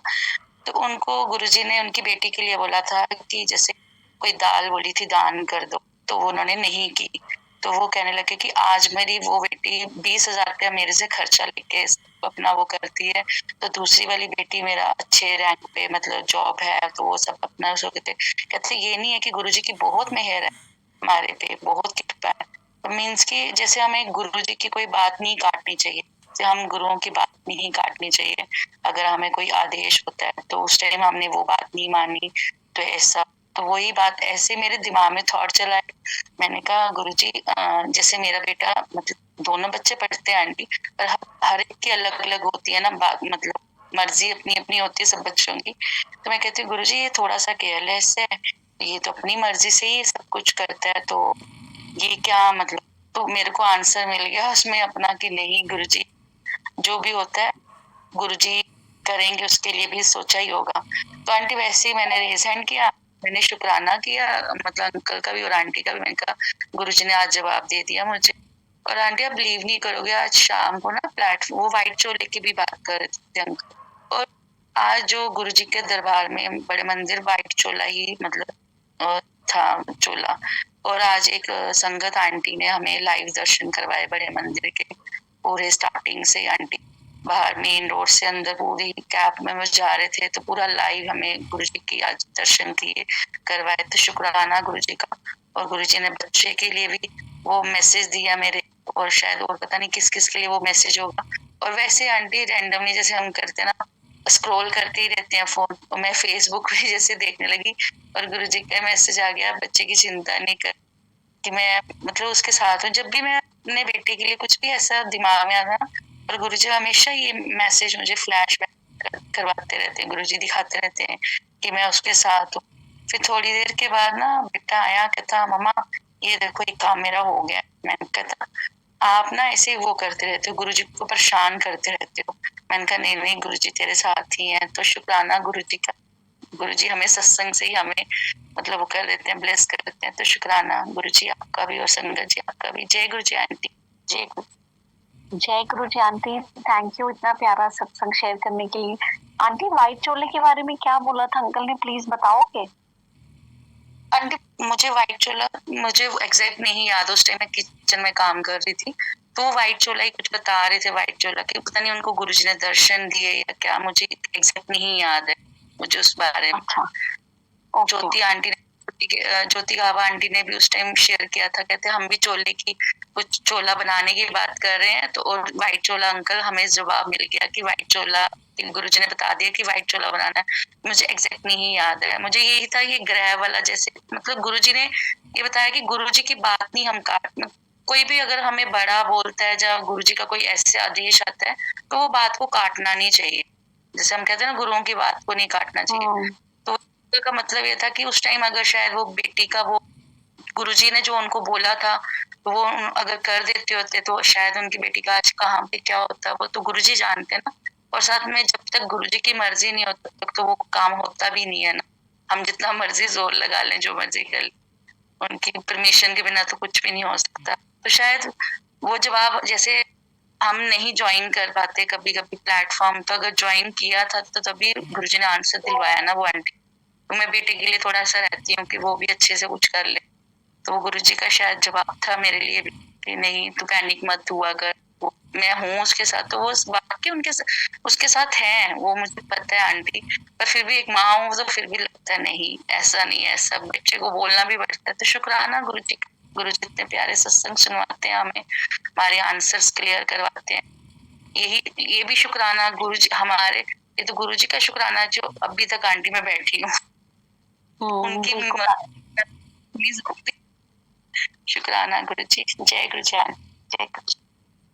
तो उनको गुरुजी ने उनकी बेटी के लिए बोला था कि जैसे कोई दाल बोली थी दान कर दो, तो उन्होंने नहीं की। तो वो कहने लगे कि आज मेरी वो बेटी 20,000 रुपया मेरे से खर्चा लेके अपना वो करती है, तो दूसरी वाली बेटी मेरा अच्छे रैंक पे मतलब जॉब है, तो वो सब अपना कहते ये नहीं है कि गुरुजी की बहुत मेहर है हमारे पे, बहुत कृपा है। तो मीन्स कि जैसे हमें गुरुजी की कोई बात नहीं काटनी चाहिए, जैसे हम गुरुओं की बात नहीं काटनी चाहिए। अगर हमें कोई आदेश होता है तो उस टाइम हमने वो बात नहीं मानी, तो ऐसा, तो वही बात ऐसे मेरे दिमाग में थॉट चला है। मैंने कहा गुरुजी जैसे मेरा बेटा मतलब दोनों बच्चे पढ़ते हैं आंटी, पर हर एक की अलग अलग होती है ना बात, मतलब मर्जी अपनी अपनी होती है सब बच्चों की। तो मैं कहती हूँ गुरुजी ये थोड़ा सा केयरलेस है, ये तो अपनी मर्जी से ही सब कुछ करता है, तो ये क्या मतलब। तो मेरे को आंसर मिल गया उसमें अपना कि नहीं गुरुजी जो भी होता है गुरुजी करेंगे, उसके लिए भी सोचा ही होगा। तो आंटी वैसे ही मैंने रेज हैंड किया, मैंने शुक्राना किया मतलब अंकल का भी और आंटी का भी। मैंने कहा गुरुजी ने आज जवाब दे दिया मुझे। और आंटी आप बिलीव नहीं करोगे, आज शाम को ना प्लेटफॉर्म वो व्हाइट चोले की भी बात कर रहे थे अंकल, और आज जो गुरुजी के दरबार में बड़े मंदिर व्हाइट चोला ही मतलब था चोला। और आज एक संगत आंटी ने हमें लाइव दर्शन करवाए बड़े मंदिर के पूरे स्टार्टिंग से आंटी। बाहर मेन रोड से अंदर पूरी कैब में वो जा रहे थे, तो पूरा लाइव हमें गुरुजी की आज दर्शन दिए करवाए। तो शुक्राना गुरुजी का। और गुरुजी ने बच्चे के लिए भी वो मैसेज दिया मेरे, और शायद और पता नहीं किस किस के लिए वो मैसेज होगा। और वैसे आंटी रैंडमली जैसे हम करते हैं ना, स्क्रॉल करते ही रहते हैं फोन, और मैं फेसबुक पे जैसे देखने लगी और गुरुजी का मैसेज आ गया, बच्चे की चिंता नहीं कर, कि मैं मतलब उसके साथ हूँ। जब भी मैं अपने बेटे के लिए कुछ भी ऐसा दिमाग में आता है ना, और गुरुजी हमेशा ये मैसेज मुझे फ्लैशबैक करवाते रहते हैं, गुरुजी दिखाते रहते हैं कि मैं उसके साथ हूँ। फिर थोड़ी देर के बाद ना बेटा आया, कहता मम्मा ये देखो ये काम मेरा हो गया। मैंने कहता आप ना ऐसे वो करते रहते हो, गुरुजी को परेशान करते रहते हो। मैंने कहा नहीं नहीं गुरुजी तेरे साथ ही हैं। तो शुक्राना गुरुजी का, गुरुजी हमें सत्संग से ही हमें मतलब वो कर देते हैं, ब्लेस कर देते हैं। तो शुक्राना गुरुजी आपका भी और संगत जी आपका भी। जय गुरुजी आंटी। जय गुरु। जय Guru ji aunty, thank you इतना प्यारा सत्संग शेयर करने के लिए। आंटी व्हाइट चोले के बारे में क्या बोला था अंकल ने, प्लीज बताओगे? आंटी मुझे व्हाइट चोला मुझे एग्जैक्ट नहीं याद, उस टाइम मैं किचन में काम कर रही थी, तो वो व्हाइट चोला ही कुछ बता रहे थे। व्हाइट चोला के पता नहीं उनको गुरुजी ने दर्शन दिए या क्या, मुझे एग्जैक्ट नहीं याद है मुझे उस बारे में। अच्छा, ज्योति आंटी ने, ज्योति गावा आंटी ने भी उस टाइम शेयर किया था, कहते हम भी चोले की कुछ चोला बनाने की बात कर रहे हैं। तो और व्हाइट चोला अंकल हमें जवाब मिल गया कि व्हाइट चोला गुरुजी ने बता दिया कि व्हाइट चोला बनाना है। मुझे एग्जैक्ट नहीं याद है, मुझे यही था ये ग्रह वाला, जैसे मतलब गुरुजी ने ये बताया कि गुरुजी की बात नहीं हम काटना, कोई भी अगर हमें बड़ा बोलता है या गुरुजी का कोई ऐसे आदेश आता है तो वो बात को काटना नहीं चाहिए। जैसे हम कहते हैं ना गुरुओं की बात को नहीं काटना चाहिए। तो का मतलब ये था कि उस टाइम अगर शायद वो बेटी का वो गुरुजी ने जो उनको बोला था वो अगर कर देते होते तो शायद उनकी बेटी का आज कहाँ पे क्या होता, वो तो गुरुजी जानते हैं ना। और साथ में जब तक गुरुजी की मर्जी नहीं होती तब तक तो वो काम होता भी नहीं है ना। हम जितना मर्जी जोर लगा लें, जो मर्जी कर लें, उनकी परमिशन के बिना तो कुछ भी नहीं हो सकता। तो शायद वो जवाब जैसे हम नहीं ज्वाइन कर पाते कभी कभी प्लेटफॉर्म, तो अगर ज्वाइन किया था तो तभी गुरुजी ने आंसर दिलवाया ना वो आंटी। तो मैं बेटे के लिए थोड़ा सा रहती हूँ कि वो भी अच्छे से कुछ कर ले, तो वो गुरुजी का शायद जवाब था मेरे लिए भी कि नहीं तू पैनिक मत हुआ कर, मैं हूँ उसके साथ। तो वो बाकी उसके साथ हैं, वो मुझे पता है आंटी, पर फिर भी एक माँ हूँ तो फिर भी लगता है नहीं ऐसा नहीं है, सब बच्चे को बोलना भी पड़ता है। तो शुक्राना गुरुजी का, गुरुजी इतने प्यारे सत्संग सुनवाते हैं हमें, हमारे आंसर्स क्लियर करवाते हैं। यही ये भी शुक्राना गुरुजी हमारे, ये तो गुरुजी का शुक्राना जो अभी तक आंटी में बैठी हूँ उनकी शुक्राना गुरुजी। जय गुरुजी। जय गुरुजी।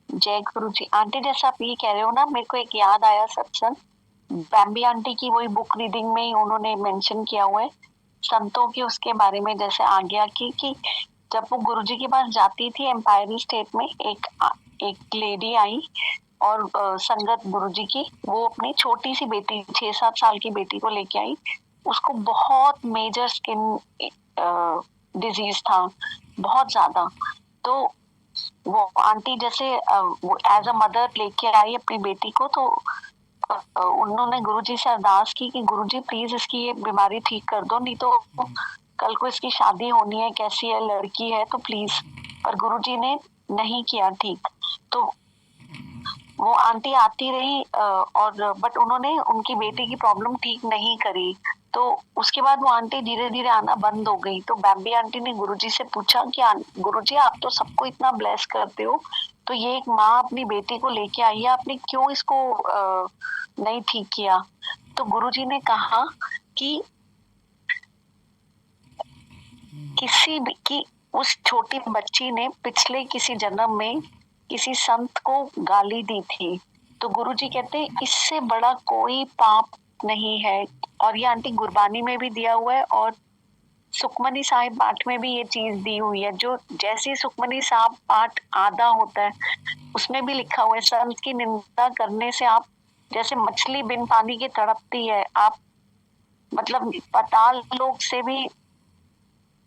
जय गुरु जी आंटी, जैसा आप ये कह रहे हो ना, मेरे को एक याद आया सत्संग, बैम्बी आंटी की वही बुक रीडिंग में ही उन्होंने मेंशन किया हुआ है संतों की, उसके बारे में जैसे आ गया कि जब वो गुरुजी के पास जाती थी एम्पायर स्टेट में, एक लेडी आई और संगत गुरुजी की, वो अपनी छोटी सी बेटी 6-7 साल की बेटी को लेके आई। उसको बहुत मेजर स्किन डिजीज था, बहुत ज्यादा। तो वो आंटी जैसे वो एज अ मदर लेके आई अपनी बेटी को, तो उन्होंने गुरुजी से अरदास की कि गुरुजी प्लीज इसकी ये बीमारी ठीक कर दो, नहीं तो कल को इसकी शादी होनी है, कैसी है लड़की है तो प्लीज। पर गुरुजी ने नहीं किया ठीक। तो वो आंटी आती रही और बट उन्होंने उनकी बेटी की प्रॉब्लम ठीक नहीं करी। तो उसके बाद वो आंटी धीरे धीरे आना बंद हो गई। तो बैम्बी आंटी ने गुरुजी से पूछा कि गुरुजी आप तो सबको इतना ब्लेस करते हो, तो ये एक माँ अपनी बेटी को लेके आई है, आपने क्यों इसको नहीं ठीक किया? तो गुरुजी ने कहा कि उस छोटी बच्ची ने पिछले किसी जन्म में किसी संत को गाली दी थी। तो गुरुजी कहते हैं इससे बड़ा कोई पाप नहीं है। और ये आंटी गुरबानी में भी दिया हुआ है और सुखमनी साहिब पाठ में भी ये चीज दी हुई है। जो जैसे सुखमनी साहिब पाठ आधा होता है उसमें भी लिखा हुआ है संत की निंदा करने से आप जैसे मछली बिन पानी के तड़पती है, आप मतलब पाताल लोक से भी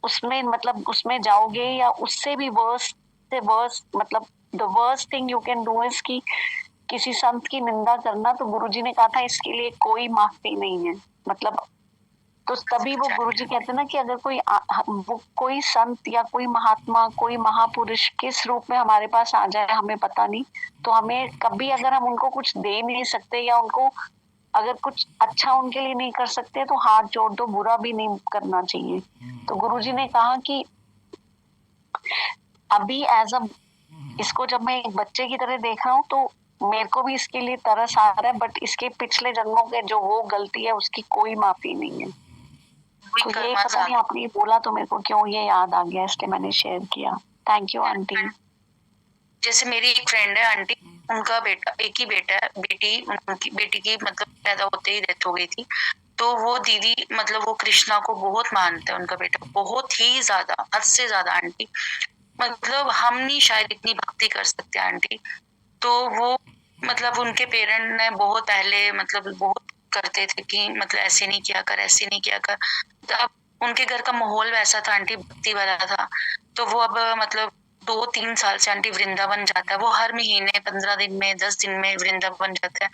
उसमें मतलब उसमें जाओगे, या उससे भी वर्स्ट से वर्स्ट, मतलब the worst thing you can do is कि किसी संत की निंदा करना। तो गुरुजी ने कहा था इसके लिए कोई माफी नहीं है। मतलब तो तभी वो गुरुजी कहते हैं ना कि अगर कोई संत या कोई महात्मा, कोई महापुरुष किस रूप में हमारे पास आ जाए हमें पता नहीं, तो हमें कभी अगर हम उनको कुछ दे नहीं सकते या उनको अगर कुछ अच्छा उनके लिए नहीं कर सकते तो हाथ जोड़ दो, बुरा भी नहीं करना चाहिए। तो गुरुजी ने कहा कि अभी इसको जब मैं एक बच्चे की तरह देख रहा हूँ तो मेरे को भी इसके लिए तरस आ रहा है, बट इसके पिछले जन्मों के जो वो गलती है उसकी कोई माफी नहीं है। तो ये पता नहीं आपने बोला तो मेरे को क्यों ये याद आ गया, इसलिए मैंने शेयर किया। Thank you aunty. जैसे मेरी एक फ्रेंड है आंटी, उनका बेटा, एक ही बेटा है, उनकी बेटी की मतलब पैदा होते ही डेथ हो गई थी। तो वो दीदी मतलब वो कृष्णा को बहुत मानते हैं, उनका बेटा बहुत ही ज्यादा, हद से ज्यादा आंटी। मतलब हम नहीं शायद इतनी भक्ति कर सकते आंटी। तो वो मतलब उनके पेरेंट ने बहुत पहले मतलब बहुत करते थे कि मतलब ऐसे नहीं किया कर, ऐसे नहीं किया कर। तो अब उनके घर का माहौल वैसा था आंटी, भक्ति वाला था। तो वो अब मतलब 2-3 साल से आंटी वृंदावन जाता है। वो हर महीने 15 दिन में 10 दिन में वृंदावन जाता है।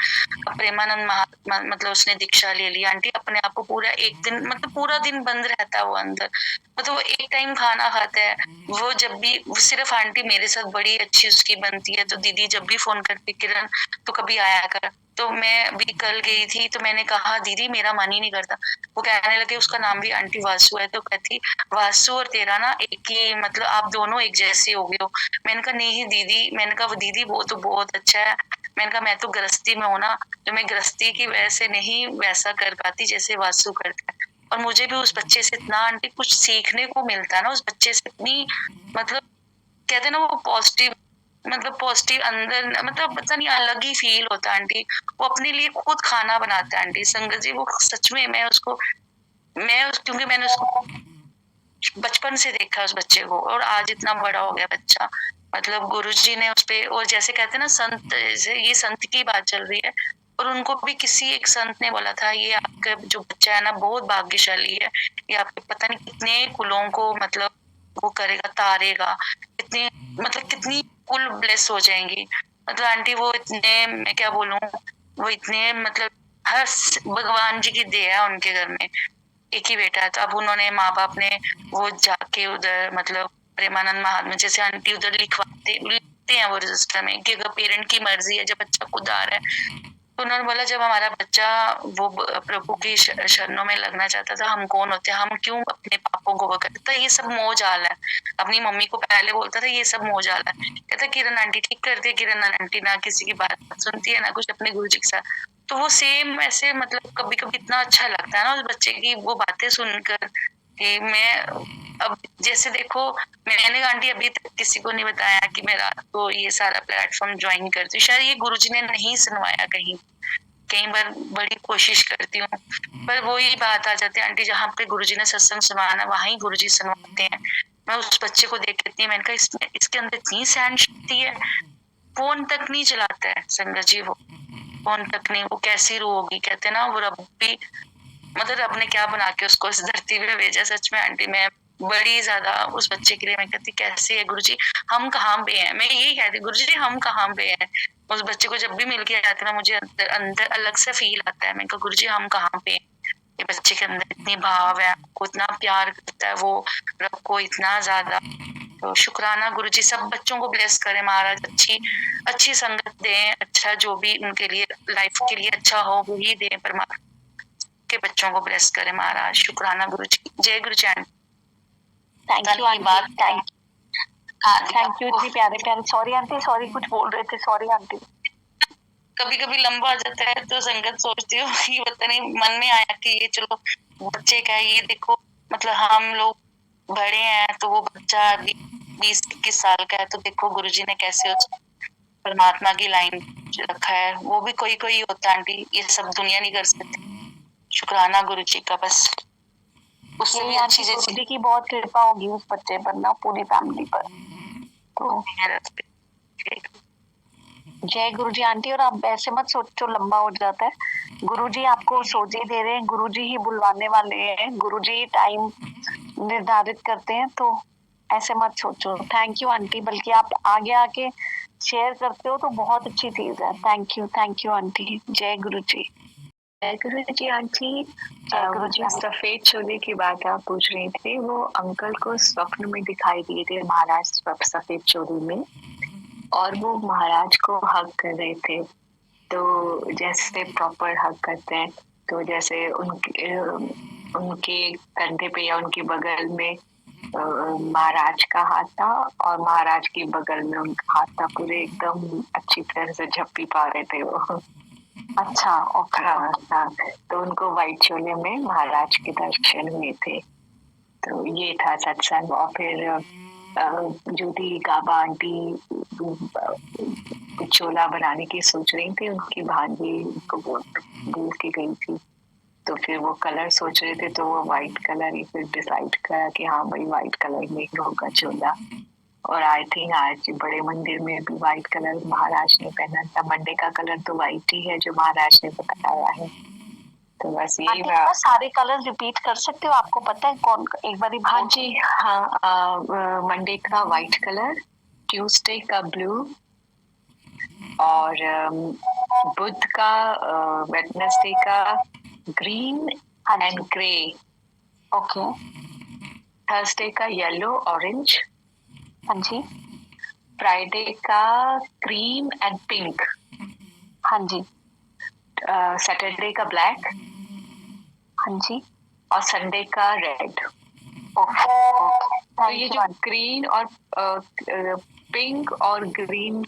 अब प्रेमानंद महात्मा मतलब उसने दीक्षा ले ली आंटी, अपने आप को पूरा एक दिन मतलब पूरा दिन बंद रहता है वो अंदर। मतलब वो एक टाइम खाना खाता है। वो जब भी सिर्फ आंटी मेरे साथ बड़ी अच्छी उसकी बनती है। तो दीदी जब भी फोन करती किरण तो कभी आया कर। तो मैं भी कल गई थी तो मैंने कहा दीदी मेरा मन ही नहीं करता। वो कहने लगे, उसका नाम भी आंटी वासु है, तो कहती वासु और तेरा ना एक ही मतलब आप दोनों एक जैसे हो गए हो। मैंने कहा नहीं दीदी, मैंने कहा दीदी वो तो बहुत अच्छा है। मैंने कहा मैं तो गृहस्थी में हूं ना, तो मैं गृहस्थी की वजह से नहीं वैसा कर पाती जैसे वासु करता है। और मुझे भी उस बच्चे से इतना आंटी कुछ सीखने को मिलता है ना, उस बच्चे से इतनी मतलब कहते हैं ना वो पॉजिटिव मतलब पॉजिटिव अंदर मतलब पता नहीं अलग ही फील होता है आंटी। वो अपने लिए खुद खाना बनाता है आंटी। संगत जी वो सच में क्योंकि मैंने उसको बचपन से देखा उस बच्चे को, और आज इतना बड़ा हो गया बच्चा। मतलब गुरुजी ने उस पे, और जैसे कहते हैं ना संत, ये संत की बात चल रही है, और उनको भी किसी एक संत ने बोला था ये आपका जो बच्चा है ना बहुत भाग्यशाली है, ये आपके पता नहीं कितने कुलों को मतलब वो करेगा, तारेगा, कितनी कुल ब्लेस हो जाएंगी। मतलब आंटी वो इतने, मैं क्या बोलूं, वो इतने मतलब हर भगवान जी की दया है उनके घर में। एक ही बेटा है। तो अब उन्होंने माँ बाप ने वो जाके उधर मतलब प्रेमानंद महात्मा जैसे आंटी उधर लिखते हैं वो रजिस्टर में कि अगर पेरेंट की मर्जी है, जब बच्चा खुद आ रहा है। तो उन्होंने बोला जब हमारा बच्चा वो प्रभु की शरणों में लगना चाहता था, हम कौन होते हैं, हम क्यों अपने पापों को वो करते। ये सब मोहजाल है। अपनी मम्मी को पहले बोलता था ये सब मोहजाल है। कहता किरण आंटी ठीक करती है, किरण आंटी ना किसी की बात सुनती है ना कुछ, अपने गुरु जी के साथ। तो वो सेम ऐसे मतलब कभी कभी इतना अच्छा लगता है ना उस बच्चे की वो बातें सुनकर कि मैं अब जैसे देखो मैंने आंटी अभी तक किसी को नहीं बताया कि मैं रात को ये सारा प्लेटफॉर्म ज्वाइन करती हूँ। शायद ये गुरुजी ने नहीं सुनवाया, कई बार बड़ी कोशिश करती हूँ, पर वो ही बात आ जाती है आंटी जहाँ पे गुरुजी ने सत्संग सुनाना वहां ही गुरुजी सुनवाते हैं। मैं उस बच्चे को देख लेती हूँ, मैंने कहा इसके अंदर इतनी सहन शक्ति है। फोन तक नहीं चलाता है संगत जी, वो फोन तक नहीं, वो कैसी रूह होगी। कहते ना वो रब भी मतलब रब ने क्या बना के उसको इस धरती पे भेजा। सच में आंटी मैं बड़ी ज्यादा उस बच्चे के लिए मैं कहती कैसे है गुरुजी, हम कहाँ पे हैं। मैं यही कहती गुरुजी हम कहाँ पे हैं। उस बच्चे को जब भी मिल के आते ना मुझे अंदर अलग से फील आता है। मैं कहा गुरुजी हम कहाँ पे हैं। ये बच्चे के अंदर इतनी भाव है, आपको इतना प्यार करता है वो रब को इतना ज्यादा। तो शुक्राना गुरुजी, सब बच्चों को ब्लेस करें महाराज, अच्छी संगत दें, अच्छा जो भी उनके लिए लाइफ के लिए अच्छा हो वही दें परमात्मा के बच्चों को ब्लेस करें महाराज। शुक्राना गुरुजी। जय Guru ji. Thank you aunty, thank you इतनी प्यारे प्यारे। सॉरी आंटी, सॉरी कुछ बोल रहे थे, सॉरी आंटी। कभी कभी लंबा आ जाता है तो संगत सोचती हूँ कि पता नहीं मन में आया कि ये चलो बच्चे का ये देखो मतलब हम लोग बड़े हैं तो वो बच्चा अभी 20-21 साल का है। तो देखो गुरुजी ने कैसे उस परमात्मा की लाइन रखा है। वो भी कोई होता है आंटी, ये सब दुनिया नहीं कर सकती। शुक्राना गुरुजी का, बस उससे भी अच्छी गुरुजी की बहुत कृपा होगी उस बच्चे पर ना, पूरी फैमिली पर। तो जय गुरुजी आंटी। और आप ऐसे मत सोचो लंबा हो जाता है, गुरुजी आपको सोच ही दे रहे हैं, गुरुजी ही बुलवाने वाले हैं, गुरुजी टाइम निर्धारित करते हैं, तो ऐसे मत सोचो। थैंक यू आंटी, बल्कि आप आगे आके शेयर करते हो तो बहुत अच्छी चीज है। Thank you aunty. जय गुरुजी। गुरु जी आंटी, वो जो सफेद चोले की बात आप पूछ रही थी, वो अंकल को स्वप्न में दिखाई दिए थे महाराज सफेद चोली में, और वो महाराज को हग कर रहे थे। तो जैसे प्रॉपर हग करते हैं, तो जैसे उनके कंधे पे या उनके बगल में महाराज का हाथ था, और महाराज के बगल में उनका हाथ था। पूरे एकदम अच्छी तरह से झप्पी पा रहे थे वो। अच्छा, ओके। हाँ हाँ, तो उनको व्हाइट चोले में महाराज के दर्शन हुए थे। तो ये था सत्संग। और फिर ज्योति गाबा आंटी चोला बनाने की सोच रही थी, उनकी भांजी को बोल के गई थी। तो फिर वो कलर सोच रहे थे, तो वो व्हाइट कलर ही फिर डिसाइड करा कि हाँ भाई व्हाइट कलर में ही होगा चोला। और आई थिंक आज बड़े मंदिर में भी व्हाइट कलर महाराज ने पहना था। मंडे का कलर तो व्हाइट ही है जो महाराज ने बताया है। तो बस यही आंटी, सारे कलर रिपीट कर सकते हो? आपको पता है कौन? एक बार हाँ जी, हाँ। मंडे का व्हाइट कलर, ट्यूसडे का ब्लू, और बुध का वेडनेसडे का green and grey, okay. Thursday का येलो ऑरेंज, हाँ जी, फ्राइडे का क्रीम एंड पिंक, हाँ जी, सैटरडे का ब्लैक, हाँ जी, और संडे का रेड। ओके। तो ये जो ग्रीन और पिंक और ग्रीन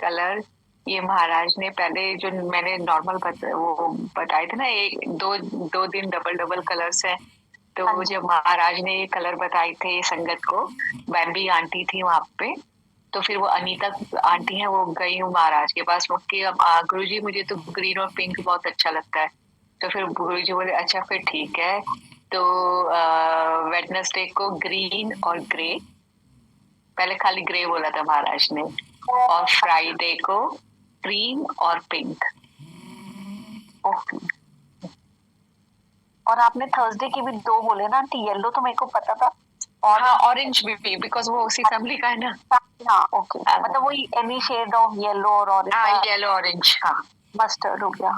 कलर, ये महाराज ने पहले जो मैंने नॉर्मल वो बताए थे ना, एक दो दिन डबल कलर्स है। तो जब महाराज ने ये कलर बताए थे संगत को, बैम्बी आंटी थी वहां पे, तो फिर वो अनीता आंटी है, वो गई हूँ महाराज के पास कि गुरु जी मुझे तो ग्रीन और पिंक बहुत अच्छा लगता है। तो फिर गुरु जी बोले अच्छा फिर ठीक है। तो वेडनेसडे को ग्रीन और ग्रे, पहले खाली ग्रे बोला था महाराज ने, और फ्राइडे को क्रीम और पिंक। ओके। और आपने थर्सडे की भी 2 बोले ना आंटी? येलो तो मेरे को पता था, और हाँ ऑरेंज भी, बिकॉज वो उसी फैमिली का है ना। हाँ, ओके। मतलब वही एनी शेड ऑफ येलो और ऑरेंज। हाँ, येलो ऑरेंज, हाँ मस्टर्ड हो गया।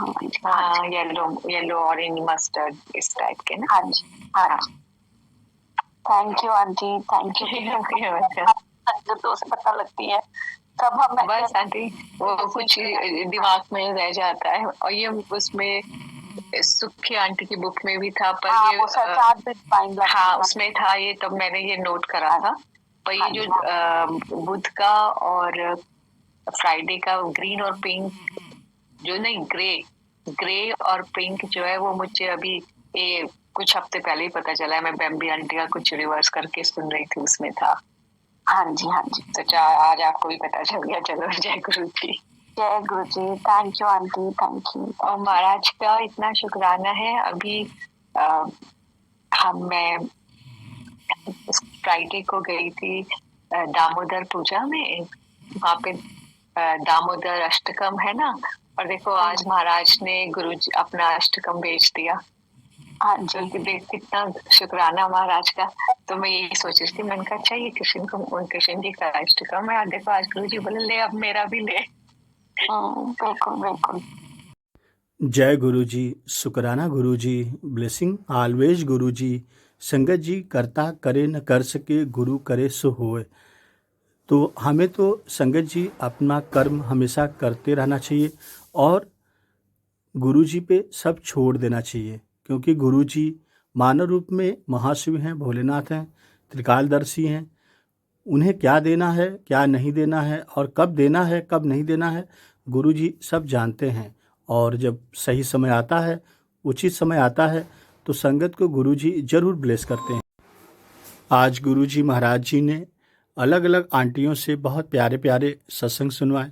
हाँ, येलो ऑरेंज मस्टर्ड, इस टाइप के ना। हाँ जी, हाँ जी। Thank you aunty, thank you. संगतों से पता लगती है तब हम। बस आंटी, वो कुछ दिमाग में रह जाता है। और ये उसमें सुखी आंटी की बुक में भी था, पर ये हाँ उसमें था ये, तब मैंने ये नोट करा था। पर ये जो बुध का और फ्राइडे का ग्रीन और पिंक जो नहीं, ग्रे और पिंक जो है, वो मुझे अभी ये कुछ हफ्ते पहले ही पता चला है। मैं बैम्बी आंटी का कुछ रिवर्स करके सुन रही थी, उसमें था। हाँ जी, हाँ जी। तो आज आपको भी पता चल गया। चलो, जय गुरु जी। जय Guru ji. Thank you aunty, thank you. और महाराज का इतना शुक्राना है। अभी मैं फ्राइडे को गई थी दामोदर पूजा में, वहाँ पे दामोदर अष्टकम है ना, और देखो आज महाराज ने गुरु जी अपना अष्टकम बेच दिया। हाँ जी, कितना शुक्राना महाराज का। तो मैं यही सोच रही थी, मैंने कहा अच्छा ये कृष्ण जी का अष्टकम है, देखो आज गुरु जी बोले ले अब मेरा भी ले। बिल्कुल बिल्कुल। जय गुरु जी, शुक्राना गुरु जी, ब्लेसिंग ऑलवेज गुरु जी। संगत जी, करता करे न कर सके, गुरु करे सो होए। तो हमें तो संगत जी अपना कर्म हमेशा करते रहना चाहिए और गुरु जी पे सब छोड़ देना चाहिए, क्योंकि गुरु जी मानव रूप में महाशिव हैं, भोलेनाथ हैं, त्रिकालदर्शी हैं। उन्हें क्या देना है, क्या नहीं देना है, और कब देना है, कब नहीं देना है, गुरु जी सब जानते हैं। और जब सही समय आता है, उचित समय आता है, तो संगत को गुरु जी जरूर ब्लेस करते हैं। आज गुरु जी महाराज जी ने अलग अलग आंटियों से बहुत प्यारे प्यारे सत्संग सुनवाए।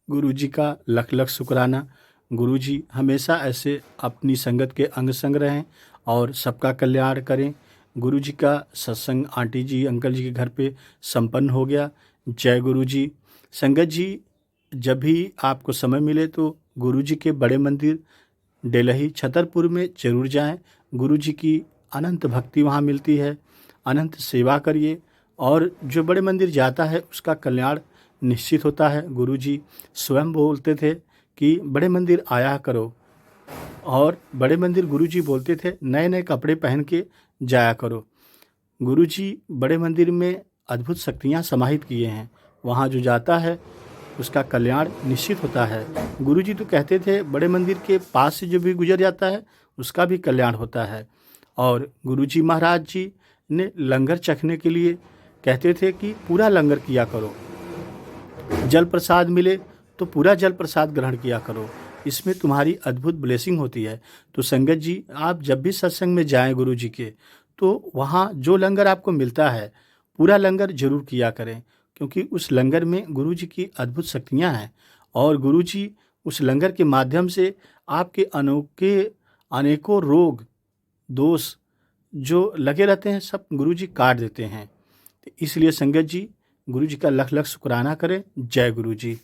गुरु जी का लख लख शुक्राना। गुरु जी हमेशा ऐसे अपनी संगत के अंग संग रहें और सबका कल्याण करें। गुरु जी का सत्संग आंटी जी अंकल जी के घर पे संपन्न हो गया। जय गुरु जी। संगत जी, जब भी आपको समय मिले तो गुरु जी के बड़े मंदिर डेलही छतरपुर में जरूर जाएं। गुरु जी की अनंत भक्ति वहाँ मिलती है। अनंत सेवा करिए, और जो बड़े मंदिर जाता है उसका कल्याण निश्चित होता है। गुरु जी स्वयं बोलते थे कि बड़े मंदिर आया करो, और बड़े मंदिर गुरुजी बोलते थे नए नए कपड़े पहन के जाया करो। गुरुजी बड़े मंदिर में अद्भुत शक्तियाँ समाहित किए हैं। वहाँ जो जाता है उसका कल्याण निश्चित होता है। गुरुजी तो कहते थे बड़े मंदिर के पास से जो भी गुजर जाता है उसका भी कल्याण होता है। और गुरुजी महाराज जी ने लंगर चखने के लिए कहते थे कि पूरा लंगर किया करो, जल प्रसाद मिले तो पूरा जल प्रसाद ग्रहण किया करो, इसमें तुम्हारी अद्भुत ब्लेसिंग होती है। तो संगत जी, आप जब भी सत्संग में जाएं गुरु जी के, तो वहाँ जो लंगर आपको मिलता है पूरा लंगर जरूर किया करें, क्योंकि उस लंगर में गुरु जी की अद्भुत शक्तियाँ हैं। और गुरु जी उस लंगर के माध्यम से आपके अनेकों रोग दोष जो लगे रहते हैं सब गुरु जी काट देते हैं। तो इसलिए संगत जी, गुरु जी का लख लख शुक्राना करें। जय गुरु जी।